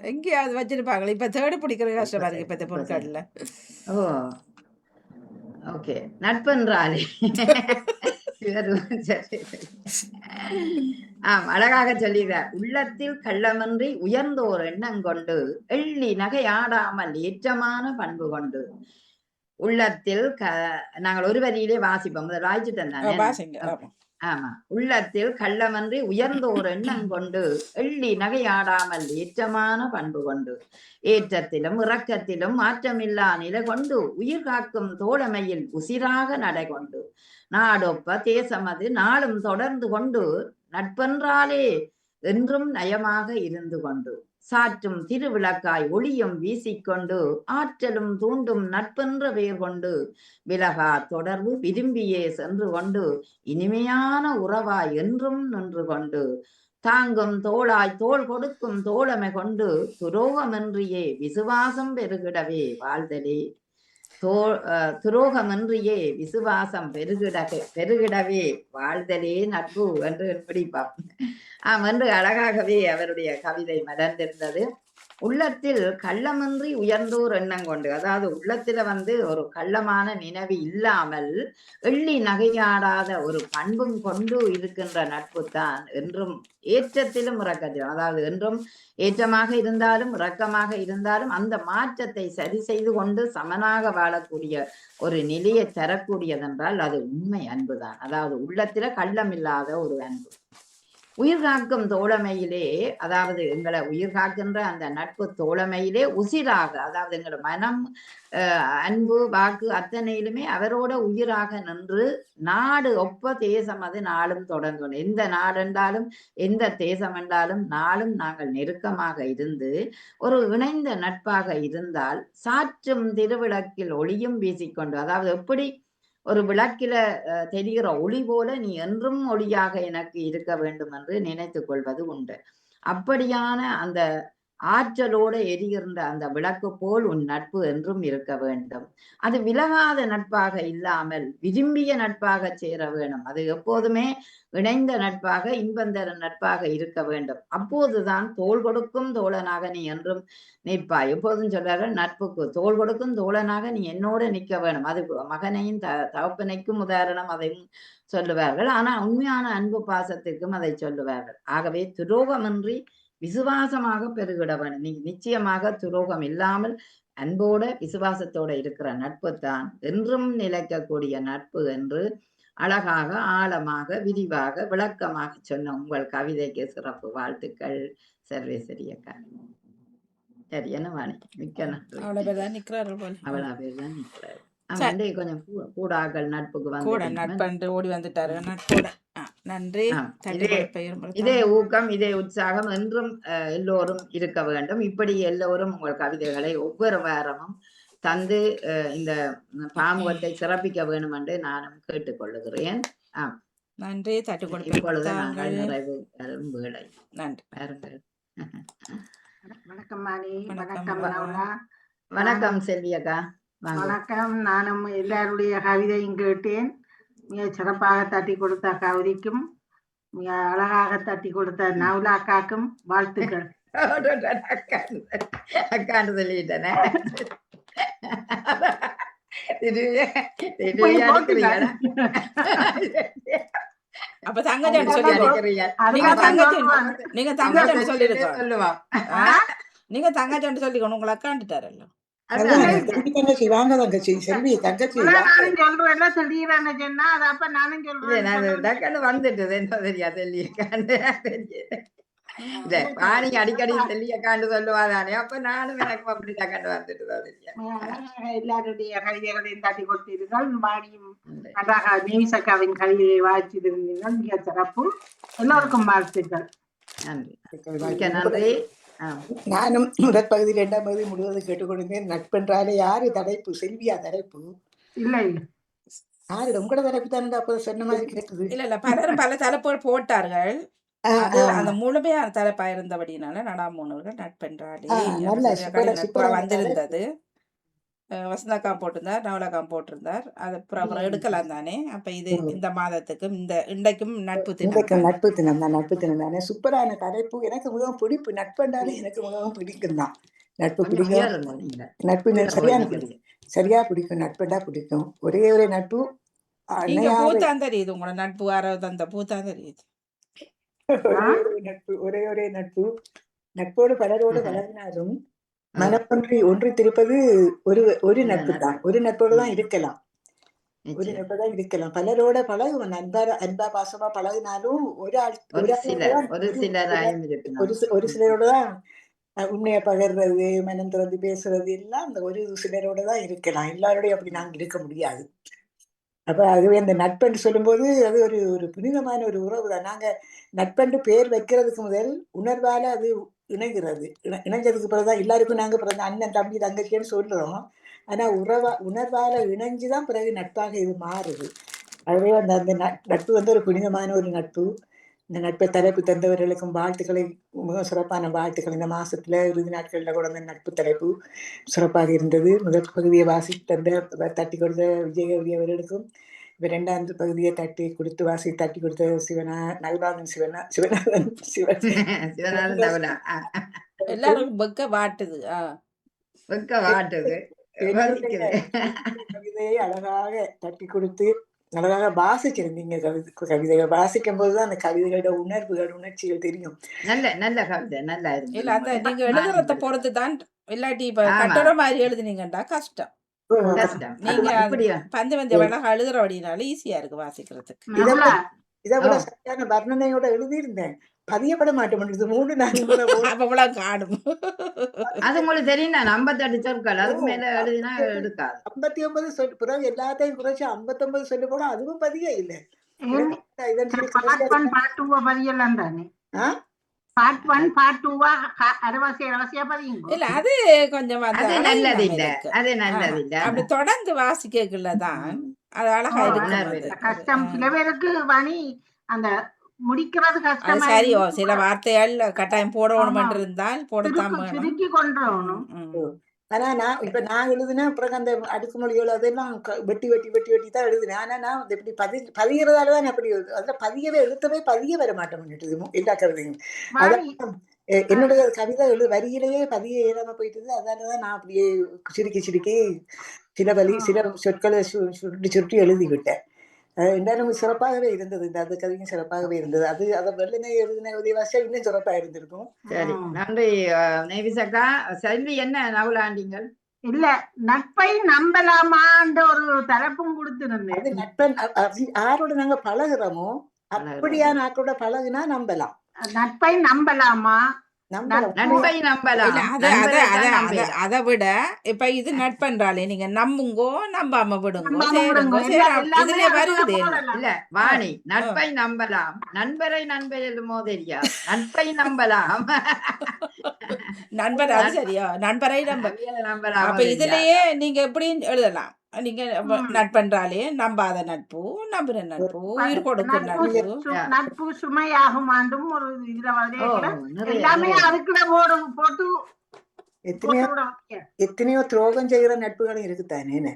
எங்கேயாவது வச்சிருப்பாங்களே. இப்ப தேடி பிடிக்கிறது கஷ்டமா இருக்கு இப்ப இந்த பொருட்கள்ல. ஓ, ஓகே. நட்பென்றாலே அழகாக சொல்லுகிறார். உள்ளத்தில் கள்ளமன்றி உயர்ந்தோர் எண்ணம் கொண்டு எள்ளி நகையாடாமல் ஏற்றமான பண்பு கொண்டு. உள்ளத்தில் நாங்கள் ஒரு வரியிலே வாசிப்போம். முதல் வாய்ச்சிட்டேன் தானே. ஆமா, உள்ளத்தில் கள்ளமன்றி உயர்ந்தோர் எண்ணம் கொண்டு எள்ளி நகையாடாமல் ஏற்றமான பண்பு கொண்டு. ஏற்றத்திலும் இறக்கத்திலும் மாற்றமில்லா நிலை கொண்டு உயிர் காக்கும் தோழமையில் உசிராக நடை கொண்டு. நாடொப்ப தேசமது நாளும் தொடர்ந்து கொண்டு நட்பென்றாலே என்றும் நயமாக இருந்து கொண்டு. சாற்றும் திருவிளக்காய் ஒளியும் வீசிக்கொண்டு ஆற்றலும் தூண்டும் நட்பென்ற பெயர் கொண்டு. விலகா தொடர்பு விரும்பியே சென்று கொண்டு இனிமையான உறவாய் என்றும் நின்று கொண்டு. தாங்கும் தோளாய் தோள் கொடுக்கும் தோழமை கொண்டு துரோகமின்றியே விசுவாசம் பெருகிடவே வாழ்தலே. துரோகமின்றியே விசுவாசம் பெருகிடவே வாழ்தலே நட்பு என்று பிடிப்பார். என்று அழகாகவே அவருடைய கவிதை மலர்ந்திருந்தது. உள்ளத்தில் கள்ளமின்றி உயர்ந்தோர் எண்ணம் கொண்டு, அதாவது உள்ளத்துல ஒரு கள்ளமான நினைவு இல்லாமல் எள்ளி நகையாடாத ஒரு பண்பும் கொண்டு இருக்கின்ற நட்பு தான் என்றும் ஏற்றத்திலும் இறக்கத்திலும், அதாவது என்றும் ஏற்றமாக இருந்தாலும் இறக்கமாக இருந்தாலும் அந்த மாற்றத்தை சரி செய்து கொண்டு சமனாக வாழக்கூடிய ஒரு நிலையை தரக்கூடியதென்றால் அது உண்மை அன்புதான். அதாவது உள்ளத்தில கள்ளம் இல்லாத ஒரு அன்பு. உயிர் காக்கும் தோழமையிலே, அதாவது எங்களை உயிர் காக்கின்ற அந்த நட்பு தோழமையிலே உசிராக, அதாவது எங்களோட மனம் அன்பு வாக்கு அத்தனையிலுமே அவரோட உயிராக நின்று நாடு ஒப்ப தேசம் அது நாளும் தொடர்ந்து, எந்த நாடு என்றாலும் எந்த தேசம் என்றாலும் நாளும் நாங்கள் நெருக்கமாக இருந்து ஒரு இணைந்த நட்பாக இருந்தால் சாற்றும் திருவிளக்கில் ஒளியும் வீசிக்கொண்டு, அதாவது எப்படி ஒரு விளக்கில தெரிகிற ஒளி போல நீ என்றும் ஒளியாக எனக்கு இருக்க வேண்டும் என்று நினைத்துக் கொள்வது உண்டு. அப்படியான அந்த ஆற்றலோடு எரிகின்ற அந்த விளக்கு போல் உன் நட்பு என்றும் இருக்க வேண்டும். அது விலகாத நட்பாக இல்லாமல் விரும்பிய நட்பாக சேர வேணும். அது எப்போதுமே இணைந்த நட்பாக இன்பந்தர நட்பாக இருக்க வேண்டும். அப்போதுதான் தோள் கொடுக்கும் தோழனாக நீ என்றும் நிற்பாய். எப்போதும் சொல்றார்கள், நட்புக்கு தோள் கொடுக்கும் தோழனாக நீ என்னோட நிற்க வேணும். அது மகனையும் தகப்பனைக்கும் உதாரணம் அதையும் சொல்லுவார்கள். ஆனா உண்மையான அன்பு பாசத்திற்கும் அதை சொல்லுவார்கள். ஆகவே துரோகமின்றி விசுவாசமாக பெருகிட வேண்டும். நீ நிச்சயமாக துரோகம் இல்லாமல் அன்போட விசுவாசத்தோட இருக்கிற நட்பு தான் என்றும் நிலைக்கக்கூடிய நட்பு என்று அழகாக ஆழமாக விரிவாக விளக்கமாக சொன்ன உங்கள் கவிதைக்கு சிறப்பு வாழ்த்துக்கள் சர்வேஸ்வரி அக்கா. சரி என்ன வாணி மிக்க நன்றி. அவ்வளவு பேர் தான் நிக்கிறார்கள் போல. அவ்வளவு பேர் தான் நிற்கிறாரு. சரி. வந்து கொஞ்சம் கூடாக்கள் நட்புக்கு கூட வந்து நட்பன்று ஓடி வந்துட்டாரு நட்போட. நன்றி. இதே ஊக்கம் இதே உற்சாகம் என்றும் எல்லோரும் இருக்க வேண்டும். இப்படி எல்லோரும் உங்கள் கவிதைகளை ஒவ்வொரு வாரமும் தந்து இந்த பாமுகத்தை சிறப்பிக்க வேண்டும் என்று நானும் கேட்டுக்கொள்ளுகிறேன். நன்றி. இப்பொழுது நாங்கள் நிறைவு வேளை. நன்றி. பாருங்கள். வணக்கம் மாணி. வணக்கம் வணக்கம் செல்வி அக்கா. வணக்கம். நானும் எல்லாருடைய கவிதையும் கேட்டேன். மிக சிறப்பாக தட்டி கொடுத்த கவிதைக்கும் மிக அழகாக தட்டி கொடுத்த நவுலா அக்காக்கும் வாழ்த்துக்கள். அக்கான்னு சொல்லிட்டேனே. அப்ப தங்கச்சி சொல்லிருக்கோம். நீங்க தங்கச்சி சொல்லிருக்கோம். நீங்க தங்கச்சி சொல்லிக்கணும். உங்களை அக்காண்டுட்டாரല്ലോ. வாங்க தங்கச்சி செல்வி தங்கச்சி நானும் சொல்றேன் சொல்லிடுறேன்னு சொன்னா அது அப்ப நானும் சொல்றேன் வந்துட்டு என்ன தெரியா தெல்லியக்காண்டு இல்ல பாணி அடிக்கடி தெல்லியக்காண்டு சொல்லுவாதானே அப்ப நானும் எனக்கு அப்படி தக்காண்டு வந்துட்டு எல்லாருடைய கவிதைகளையும் தட்டி கொடுத்தீர்கள். மாடியும் அழகாக நேவிசக்காவின் கவிதையை வாய்ச்சிருந்தீர்கள். மிக சிறப்பு. எல்லோருக்கும் வாழ்த்துக்கள். நன்றி. நன்றி. நானும் முதற் பகுதி 2ஆம் பகுதி முழுவதும் கேட்டுக்கொண்டிருந்தேன். நட்பென்றாலே யாரு தலைப்பு? செல்வியா தலைப்பு? இல்ல இல்ல யாரு உங்களோட தலைப்பு தானே அப்ப சொன்ன மாதிரி கேட்குது. இல்ல பலரும் பல தலைப்புகள் போட்டார்கள். அது அந்த முழுமையான தலைப்பா இருந்தபடினால நடாமோனவர்கள் நட்பென்றாலே வந்திருந்தது. வசந்தாக்காம் போட்டிருந்தார், நவலகாம் போட்டிருந்தார். அது அப்புறம் எடுக்கலாம் தானே. அப்ப இது இந்த மாதத்துக்கும் இந்த இன்றைக்கும் நட்பு தினம். நட்பு தினம் தான். நட்பு தினம் தானே. சூப்பரான தலைப்பு. எனக்கு மிகவும் பிடிப்பு. நட்பென்றாலே எனக்கு மிகவும் பிடிக்கும் தான். நட்பு பிடிக்கும். நட்பு சரியா பிடிக்கும். நட்பெண்டா பிடிக்கும். ஒரே ஒரே நட்பு. பூத்தான் தெரியுது. உங்களோட நட்பு அந்த பூத்தான் தெரியுது. நட்பு ஒரே ஒரே நட்பு. நட்போடு பலரோடு வளர்ந்தாலும் மனப்பொன்றி ஒன்றித்திருப்பது ஒரு நட்பு தான். ஒரு நட்போடு தான் இருக்கலாம். ஒரு நட்பு தான் இருக்கலாம். பலரோட பழகுவோம். அன்பா பாசமா பழகினாலும் ஒரு சிலரோட தான் உண்மையை பகிர்றது, மனம் திறந்து பேசுறது எல்லாம் அந்த ஒரு சிலரோட தான் இருக்கலாம். எல்லாரோடையும் அப்படி நாங்க இருக்க முடியாது. அப்ப அதுவே அந்த நட்பென்று சொல்லும்போது அது ஒரு புனிதமான ஒரு உறவு தான். நாங்க நட்பென்று பேர் வைக்கிறதுக்கு முதல் உணர்வால அது இணைகிறது. இணைஞ்சதுக்கு பிறகுதான் எல்லாருக்கும் நாங்க பிறந்த அண்ணன் தம்பி தங்கச்சின்னு சொல்றோம். ஆனா உணர்வால இணைஞ்சுதான் பிறகு நட்பாக இது மாறுது. அதுவே அந்த நட்பு ஒரு புனிதமான ஒரு நட்பு. இந்த நட்பை தலைப்பு தந்தவர்களுக்கும் வாழ்த்துக்களை, மிக சிறப்பான வாழ்த்துக்கள். இந்த மாசத்துல இறுதி நாட்கள்ல கூட அந்த நட்பு தலைப்பு சிறப்பாக இருந்தது. முதல் பகுதியை தட்டி கொடுத்த விஜயகவி அவர்களுக்கும், 2ஆவது பகுதியை தட்டி கொடுத்த நல்வாதன் எல்லாரும் கவிதையை அழகாக தட்டி கொடுத்து அழகாக வாசிச்சிருந்தீங்க. கவிதைகள் வாசிக்கும் போதுதான் அந்த கவிதைகளோட உணர்வுகள் உணர்ச்சிகள் தெரியும். நல்ல கவிதை நல்லா இல்ல அந்த நீங்க எழுதுறத பொறுத்து தான். இல்லாட்டி இப்ப கட்டட மாதிரி எழுதுனீங்கடா கஷ்டம். நீங்க பந்து அழகா எழுதுற அப்படின்னால ஈஸியா இருக்கு வாசிக்கிறதுக்கு. இதை விட சரியான வர்ணனையோட எழுதியிருந்தேன். பதியப்பட மாட்டேன். 3-4 காணும். அது உங்களுக்கு தெரியும். 58 சொற்கள் அதுக்கு மேல எழுதினா எடுக்காது. 59 பிறகு எல்லாத்தையும் குறைச்சு 59 சொல்லி போனா அதுவும் பதிய இல்லை. இல்ல அது கொஞ்சம் நல்லது இல்ல. அது நல்லது இல்ல. அப்படி தொடர்ந்து வாசிக்கக்குள்ளதான் அது அழகா இருக்கு. கஷ்டம் சில பேருக்கு வாணி அந்த முடிக்கிறது கஷ்டம். சரியோ சில வார்த்தைகள் கட்டாயம் போடணும் இருந்தால் போடத்தான் சுருக்கி கொண்டோணும். ஆனா நான் எழுதுனேன். அப்புறம் அந்த அடுக்குமொழிகள் அதெல்லாம் வெட்டி தான் எழுதுனேன். ஆனா நான் இப்படி பதிகிறதாலதான் அப்படி அதுல எழுத்தவே பதிய வர மாட்டேன் எல்லா கவிதையும். என்னுடைய கவிதை வரியிலேயே பதிய ஏறாம போயிட்டு. அதனாலதான் நான் அப்படியே சுருக்கி சில சொற்களை சுருட்டி எழுதி விட்டேன். எல்லாரும் சிறப்பாகவே இருந்தது. அந்த கவிதையும் சிறப்பாகவே இருந்தது. அதை வெள்ளனை எழுதின உதயவாசியா இன்னும் சிறப்பா இருந்திருக்கும். சரி நன்றி நேவிசக்கா. செல்வி என்ன நவலாண்டிங்கள்? இல்ல நட்பை நம்பலாமான்ற ஒரு தலைப்பும் கொடுத்திருந்தேன். அது நட்பன் யாரோட நாங்க பழகுறோமோ அப்படியான ஆக்களோட பழகுனா நம்பலாம். நட்பை நம்பலாமா? நம்பலாம். நட்பை நம்பலாம். இல்ல அத அத நண்பரை அத தான் அத நம்பலாம். அதை விட இப்ப இது நட்பன்றாலே நீங்க நம்புங்கோ நம்பாம விடுங்கோ நம்பாம சேருங்கோ விடுங்கோ. சேராம எல்லாமே இதுலயே அதுக்குள்ள வருகுது என்ன போடலாம். இல்ல வாணி, நட்பை நம்பலாம், நண்பரை நண்பருமோ தெரியாது, நட்பை நம்பலாம். நண்பர் அது சரியா நண்பரை நம்ப அவியலை நம்பலாமோ அப்ப தெரியாது. இதுலயே நீங்க எப்படி எழுதலாம் நீங்க நட்பன்றாலே நம்பாத நட்பு நம்புற நட்பு உயிர் கொடுக்கும் நட்பு நட்பு சுமையாகுமாண்டும் ஒரு இதுல ஓ, வந்து நிறைய எல்லாமே நிறைய. அதுக்குள்ள போட்டு எத்தனையோ போட்டு விட வைக்க. எத்தனையோ துரோகம் செய்யற நட்புகளும் இருக்குதானே.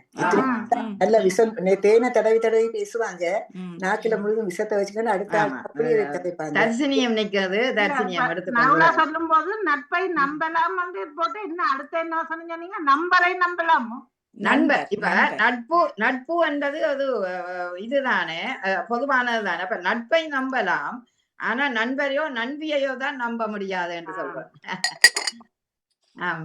நல்ல விஷம் தேனை தடவி தடவி பேசுவாங்க, நாக்குல முழுதும் விஷத்தை வச்சுக்கணும் அடுத்த ஆமா. அப்படியே கதைப்பாங்க. தர்சினியம் நிக்கிறது, தர்சினியம் எடுத்துக்கொண்டு நவுலா சொல்லும் போது நட்பை நம்பலாம் போட்டு இன்னும் அடுத்த என்ன சொன்னீங்க? நம்பரை நம்பலாமோ? நண்பர். இப்ப நட்பு என்றது அது இதுதானே, பொதுவானதுதானே. அப்ப நட்பை நம்பலாம், ஆனா நண்பரையோ நண்பியையோ தான் நம்ப முடியாது என்று சொல்றேன்.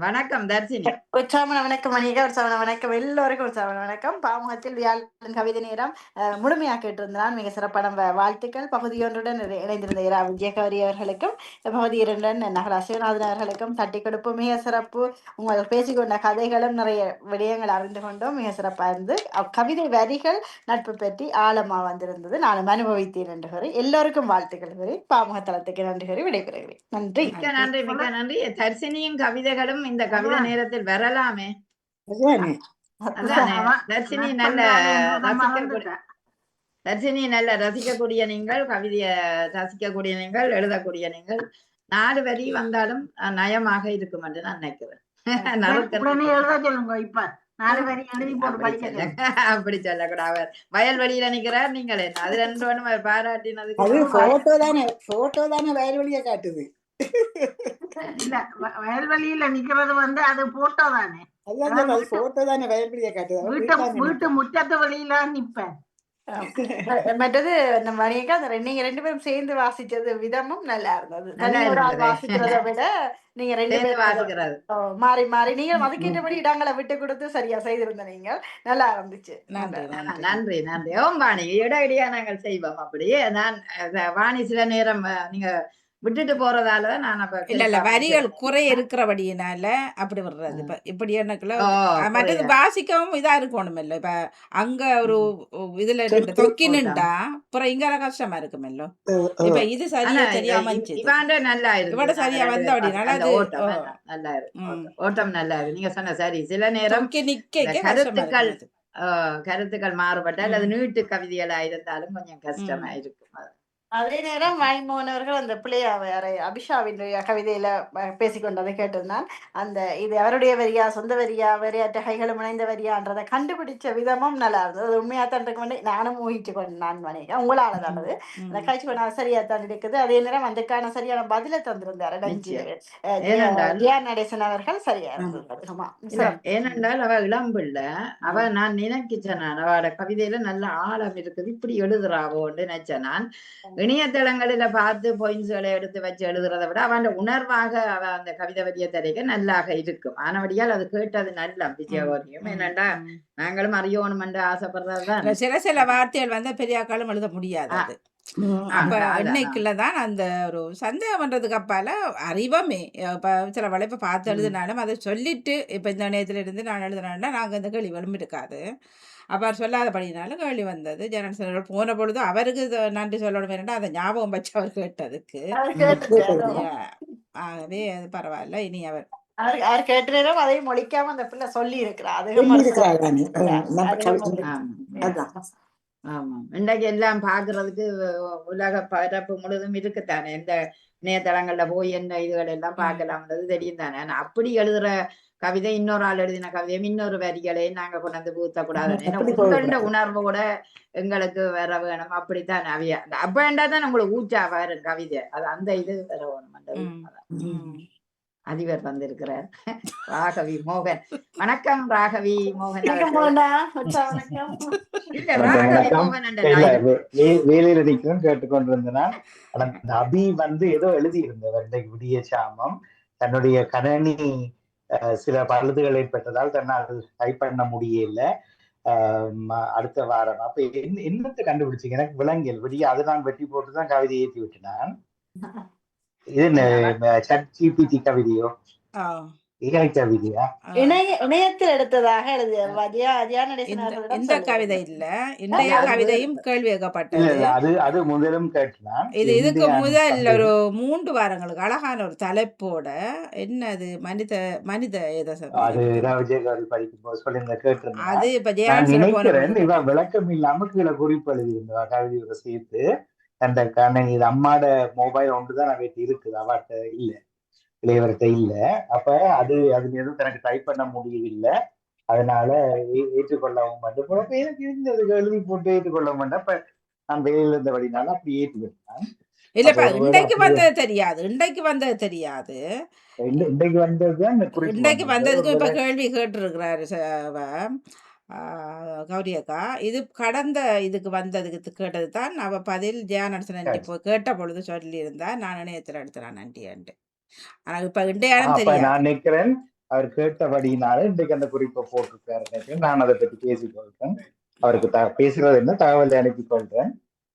வணக்கம் தர்சினி. உற்சாகமான வணக்கம் மணிகா, உற்சாகமான வணக்கம் எல்லோருக்கும், உற்சாகமான வணக்கம். பாமுகத்தில் வியாழன் கவிதை நேரம் முழுமையாக கேட்டிருந்தான். மிக சிறப்பான வாழ்த்துக்கள். பகுதி ஒன்றுடன் இணைந்திருந்த இரா விஜயகௌரி அவர்களுக்கும், பகுதி இரண்டுடன் நகரா சிவநாதன் அவர்களுக்கும் தட்டி கொடுப்பு. மிக சிறப்பு. உங்கள் பேசிக்கொண்ட கதைகளும் நிறைய விடயங்கள் அறிந்து கொண்டோம். மிக சிறப்பாக இருந்து கவிதை வரிகள் நட்பு பற்றி ஆழமா வந்திருந்தது. நானும் அனுபவித்தேன் என்று கூறி எல்லோருக்கும் வாழ்த்துக்கள் கூறி பாமுக தளத்துக்கு நன்றி கூறி விடைபெறுகிறேன். நன்றி. மிக்க நன்றி, மிக்க நன்றி. தர்சினியும் கவிதைகளும் இந்த கவிதை நேரத்தில் வரலாமே. தர்சினி நல்ல ரசிக்கக்கூடிய நீங்கள், கவிதைய ரசிக்கக்கூடிய நீங்கள், எழுதக்கூடிய நீங்கள், 4 வரி வந்தாலும் நயமாக இருக்கும் என்று நான் நினைக்கிறேன். அப்படி சொல்லக்கூடாது. அவர் வயல்வெளியில நிக்கிறார், நீங்கள் என்ன அது 2 அவர் பாராட்டினதுக்கு போட்டோ தானே வயல்வெளியை காட்டுது. இல்ல வயல்வெளியில நிக்கிறது வந்து அது போட்டோ தானே, போட்டோ தானே வயல்வெளியை காட்டுது. வீட்டு முற்றத்து வெளியில நிப்பேன். மற்றது நம்ம நீங்க 2 பேரும் சேர்ந்து வாசிச்சது விதமும் நல்லா இருந்தது. வாசிக்கிறத விட நீங்க 2 பேரும் வாசிக்கிறது மாறி மாறி நீங்க அதுக்கேற்றபடி இடங்களை விட்டு கொடுத்து சரியா செய்திருந்த நீங்க நல்லா இருந்துச்சு. நன்றி நன்றி. வாணி இடையிடையா நாங்கள் செய்வோம். அப்படியே நான் வாணி சில நேரம் நீங்க விட்டுட்டு போறதால நான் இல்ல வரிகள் குறை இருக்கிறபடியினால அப்படி வர்றது. இப்ப இப்படி எனக்குள்ள மற்றது வாசிக்கவும் இதா இருக்கணும் இல்ல. இப்ப அங்க ஒரு இதுல தொக்கினுண்டா அப்புறம் இங்க கஷ்டமா இருக்குமல்லோ. இப்ப இது சரியா சரியா அமைஞ்சு நல்லா இருக்கு, இவட சரியா வந்த அப்படினால அது நல்லா இருக்கு, ஓட்டம் நல்லா இருக்கு. நீங்க சொன்ன சரி, சில நேரம் கருத்துக்கள் மாறுபட்டால் அது நீட்டு கவிதைகளா இருந்தாலும் கொஞ்சம் கஷ்டமா இருக்கும். அதே நேரம் வாய்மோனவர்கள் அந்த பிள்ளையாவை அபிஷாவின் கவிதையில பேசிக்கொண்டதை கேட்டிருந்தான். அந்த இது அவருடைய வரியா சொந்த வரியா வேறையாற்ற கைகளும் இணைந்த வரியான்றதை கண்டுபிடிச்ச விதமும் நல்லா இருந்தது. அது உண்மையா தான் இருக்கு. நானும் ஊகிச்சு கொண்டு நான் வணிகம் உங்களால தானது அந்த கழிச்சு கொண்டா சரியா தான் இருக்குது. அதே நேரம் அதுக்கான சரியான பதிலை தந்திருந்தாரு ஜியா நடேசன் அவர்கள். சரியா இருந்தது. ஏனென்றால் அவ இளம்பிள்ள, அவ நான் நினைக்கிச்சேன், அவளோட கவிதையில நல்ல ஆழம் இருக்குது, இப்படி எழுதுறாவோன்னு நினைச்சேன். நான் இணையதளங்களில பார்த்து பாயிண்ட்ஸ்களை எடுத்து வச்சு எழுதுறதை விட அவன் உணர்வாக அவ அந்த கவிதை வரிய தரைக்க நல்லாக இருக்கும். ஆனபடியால் அது கேட்டது நல்ல விஜயகோரியம். என்னண்டா நாங்களும் அறியணும் என்று ஆசைப்படுறதுதான். சில வார்த்தைகள் வந்து பெரியாக்காலும் எழுத முடியாது. அப்ப இன்னைக்குள்ளதான் அந்த ஒரு சந்தேகம் பண்றதுக்கு அப்பால அறிவமே இப்ப சில வளைப்ப பார்த்து எழுதினாலும் அதை சொல்லிட்டு இப்ப இந்த நேரத்துல இருந்து நான் எழுதுனா நாங்க இந்த கேள்விகளும் இருக்காது. அவர் சொல்லாதபடினாலும் கேள்வி வந்தது. ஜெனரல் போன பொழுது அவருக்கு நன்றி சொல்லணும் வேண்டாம், அதை ஞாபகம் வச்சு அவர் கேட்டதுக்கு. ஆகவே அது பரவாயில்ல. இனி அவர் கேட்ட நேரம் அதையும் மொழிக்காம அந்த பிள்ளை சொல்லி இருக்கிறார். ஆமா, இன்றைக்கு எல்லாம் பாக்குறதுக்கு உலக பரப்பு முழுதும் இருக்குத்தானே. இந்த இணையதளங்கள்ல போய் என்ன இதுகள் எல்லாம் பார்க்கலாம்ன்றது தெரியும் தானே. அப்படி எழுதுற கவிதை இன்னொரு ஆள் எழுதின கவிதையும் இன்னொரு வரிகளை நாங்க கொண்டாந்து பூத்தக்கூடாது. உணர்வோட எங்களுக்கு வர வேணும். அப்படித்தான் அவைய அப்பண்டா தான் உங்களுக்கு ஊற்றா வரும் கவிதை. அது அந்த இது வர வேணும். அதிபர் வந்திருக்கிறார், ராகவி மோகன். வணக்கம் ராகவி மோகன். வேலையில் அடிக்கும் கேட்டுக்கொண்டிருந்தனால் அபி வந்து ஏதோ எழுதி இருந்தவர் இன்றைக்கு விடிய சாமம் தன்னுடைய கணனி சில பழுதுகள் ஏற்பட்டதால் தன்னால் டைப் பண்ண முடியல. அடுத்த வாரம் அப்ப என்னத்தை கண்டுபிடிச்சீங்க? எனக்கு விளங்கியல் விடிய அது நான் வெட்டி போட்டுதான் கவிதை ஏற்றி விட்டுனான். இது ChatGPT கவிதையோ ஆ. AI கவிதையா? இணையத்தில் எடுத்ததாக எழுதிய இந்த கவிதை இல்ல, இன்றைய கவிதையும் கேள்வி இல்ல கேட்கப்பட்டது. இல்ல அது முதலும் கேட்டலாம். இதுக்கு முதல் ஒரு 3 வாரங்களுக்கு அழகான ஒரு தலைப்போட என்னது மனித அது விஜயகாரி படிக்கும் போது சொல்லி கேட்டிருந்தேன். அது இப்ப நான் நினைக்கிறேன் இவ விளக்கம் இல்லாம கீழே குறிப்பு எழுதியிருந்தா கவிதையோட சேர்த்து அந்த கண்ணன் இது அம்மாட மொபைல் ஒன்றுதான் அவர்கிட்ட இருக்குது, அவர்கிட்ட இல்ல, இளையவர்கிட்ட இல்ல. அப்ப அது எதுவும் எனக்கு டைப் பண்ண முடியவில்லை, அதனால ஏற்றுக்கொள்ளவும் மாட்டேன். எனக்கு இருந்தது எழுதி போட்டு ஏற்றுக்கொள்ள மாட்டேன். அப்ப நான் வெளியில இருந்த வழினால அப்படி ஏற்றுக்கிட்டேன். இல்லப்பா, இன்றைக்கு வந்தது தெரியாது, இன்றைக்கு வந்ததுக்கு இப்ப கேள்வி கேட்டிருக்கிறாரு கௌரி அக்கா. இது கடந்த இதுக்கு வந்ததுக்கு கேட்டது தான் அவ பதில் ஜெயானரசன் நன்றி கேட்ட பொழுது சொல்லி இருந்தா நான் இணையத்தில் எடுத்துறான் நன்றி அண்டு. ஆனா இப்ப இன்றையாலும் தெரியாது. நான் நினைக்கிறேன் அவர் கேட்டபடினால இன்றைக்கு அந்த குறிப்பை போட்டிருக்காரு. நான் அதை பற்றி பேசிக்கொள்றேன். அவருக்கு பேசுறது என்ன தகவலை அனுப்பி கொள்றேன்.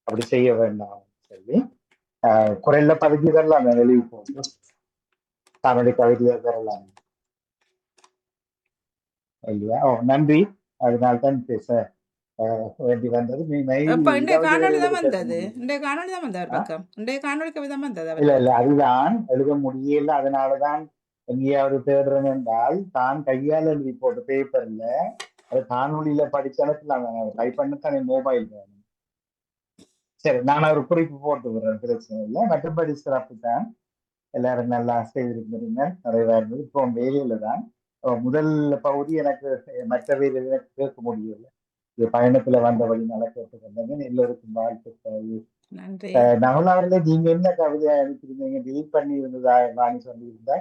அப்படி செய்ய வேண்டாம் சொல்லி குறைந்த பகுதி தரலாம், எழுதி போட்டு தன்னுடைய கவிதையை தரலாம் இல்லையா? நன்றி. அதனால்தான் பேச வேண்டி வந்தது. இல்ல அதுதான் எழுத முடியல, அதனாலதான் எங்கேயாவது தேடுறேன் என்றால் தான் கையால் எழுதி போட்டு பேப்பர்ல அது காணொலியில படிச்சாலும் டைப் பண்ணத்தானே மொபைல் வேணும். சரி, நான் ஒரு குறிப்பு போட்டு விடுறேன், பிரச்சனை இல்லை. மற்றபடி சிறப்பு தான், எல்லாரும் நல்லா செய்திருக்கிறீங்க, நிறைவா இருந்தது. இப்போ வேலையில தான் முதல் பகுதி எனக்கு மற்ற வேலையில கேட்க முடியல, இது பயணத்துல வந்த வழினால கேட்டுக்கொண்டேன். எல்லோருக்கும் வாழ்த்துக்கள். நகுலா அவர்களே, நீங்க என்ன கவிதை அனுப்பியிருந்தீங்க? டெலிட் பண்ணி இருந்ததா வாணி சொல்லியிருந்தா?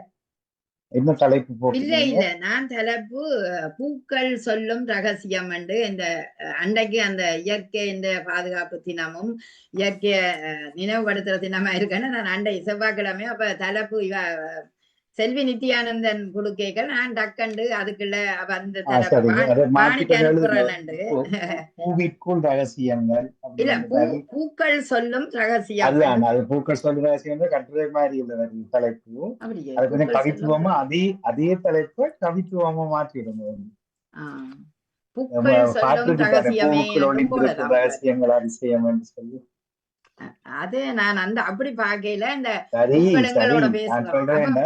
என்ன தலைப்பு போட்டு? இல்ல நான் தலைப்பு பூக்கள் சொல்லும் ரகசியம் என்று இந்த அன்றைக்கு அந்த இயற்கை இந்த பாதுகாப்பு தினமும் இயற்கைய நினைவுபடுத்துற தினமா இருக்கேன்னு நான் அண்டை செவ்வாய்க்கிழமை அப்ப தலைப்பு செல்வி நித்யானந்தன் குழுக்கைகள் நான் டக்கண்டு அதுக்குள்ள அந்த பூவிற்குள் ரகசியங்கள் இல்ல பூக்கள் சொல்லும் ரகசியம், அது பூக்கள் சொல்லும் ரகசியம் கட்டுரை மாதிரி இல்லை தலைப்பு. அது கொஞ்சம் கவித்துவமா அதே தலைப்பு கவித்துவமா மாற்றிடுங்க. ரகசியங்கள் அதிசயம் என்று சொல்லி அது நான் அந்த அப்படி பார்க்கல. இந்த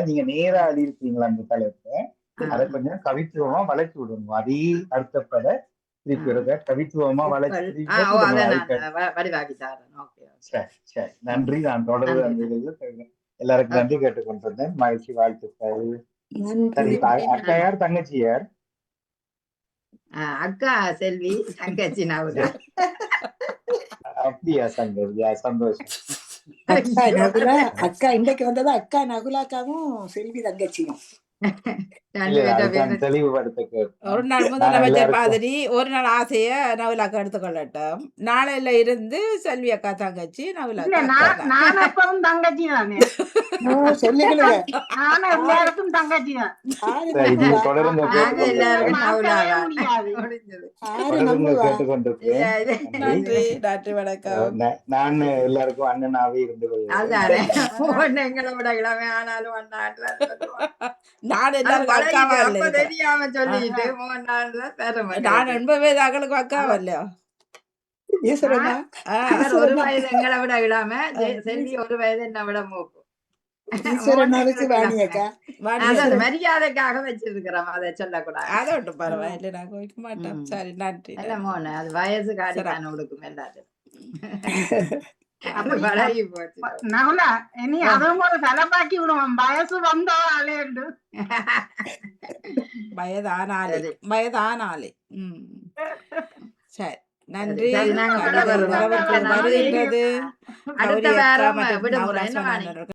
நீங்க நேரா எழுதிருக்கீங்களா அந்த தலைப்பை, அதை கொஞ்சம் கவித்துவமா வளைச்சு விடுங்க. அதே அர்த்தப்பட திருப்பி கவித்துவமா வளைச்சு. சரி, நன்றி. நான் தொடர்ந்து அந்த எல்லாருக்கும் நன்றி கேட்டுக்கொண்டிருந்தேன். மகிழ்ச்சி, வாழ்த்துக்கள். அக்கா யார், தங்கச்சி யார்? அக்கா செல்வி, தங்கச்சி நவுலா. அப்படியா? சங்கரியா, சந்தோஷம். அக்கா இன்றைக்கு வந்ததா அக்கா நகுலாக்காவும் செல்வி தங்கச்சியும். ஒரு நாள் முதலமைச்சர் மாதிரி ஒரு நாள் ஆசைய நவுலாக்கா எடுத்துக்கொள்ளட்டும். நாளையில இருந்து செல்வி அக்கா தங்கச்சி, நவுலாக்கா தங்கச்சி தானே எல்லாருக்கும் தங்கச்சி தான். நான் எல்லாருக்கும் அண்ணனாவே இருந்து நான் எல்லாருக்கும் அக்காவா நான் 80 வயது அகளுக்கு அக்காவா இல்லையா? ஒரு வயது எங்களை விட இல்லாம செல்வி ஒரு வயது என்ன விட மூப்பு. மரியாதைக்காக வச்சிருக்கிறோம், அதை சொல்லக்கூடாது. அதை விட்டு பரவாயில்ல, நாங்க வைக்க மாட்டோம். சரி, நன்றி. இல்ல மோன, அது வயசு காரியான கொடுக்கும் எல்லாரும். தலைப்பாக்கி விடுவோம், வயசு வந்தாலே வயதானாலே. சரி, நன்றி. அடுத்த வாரம் விடுமுறை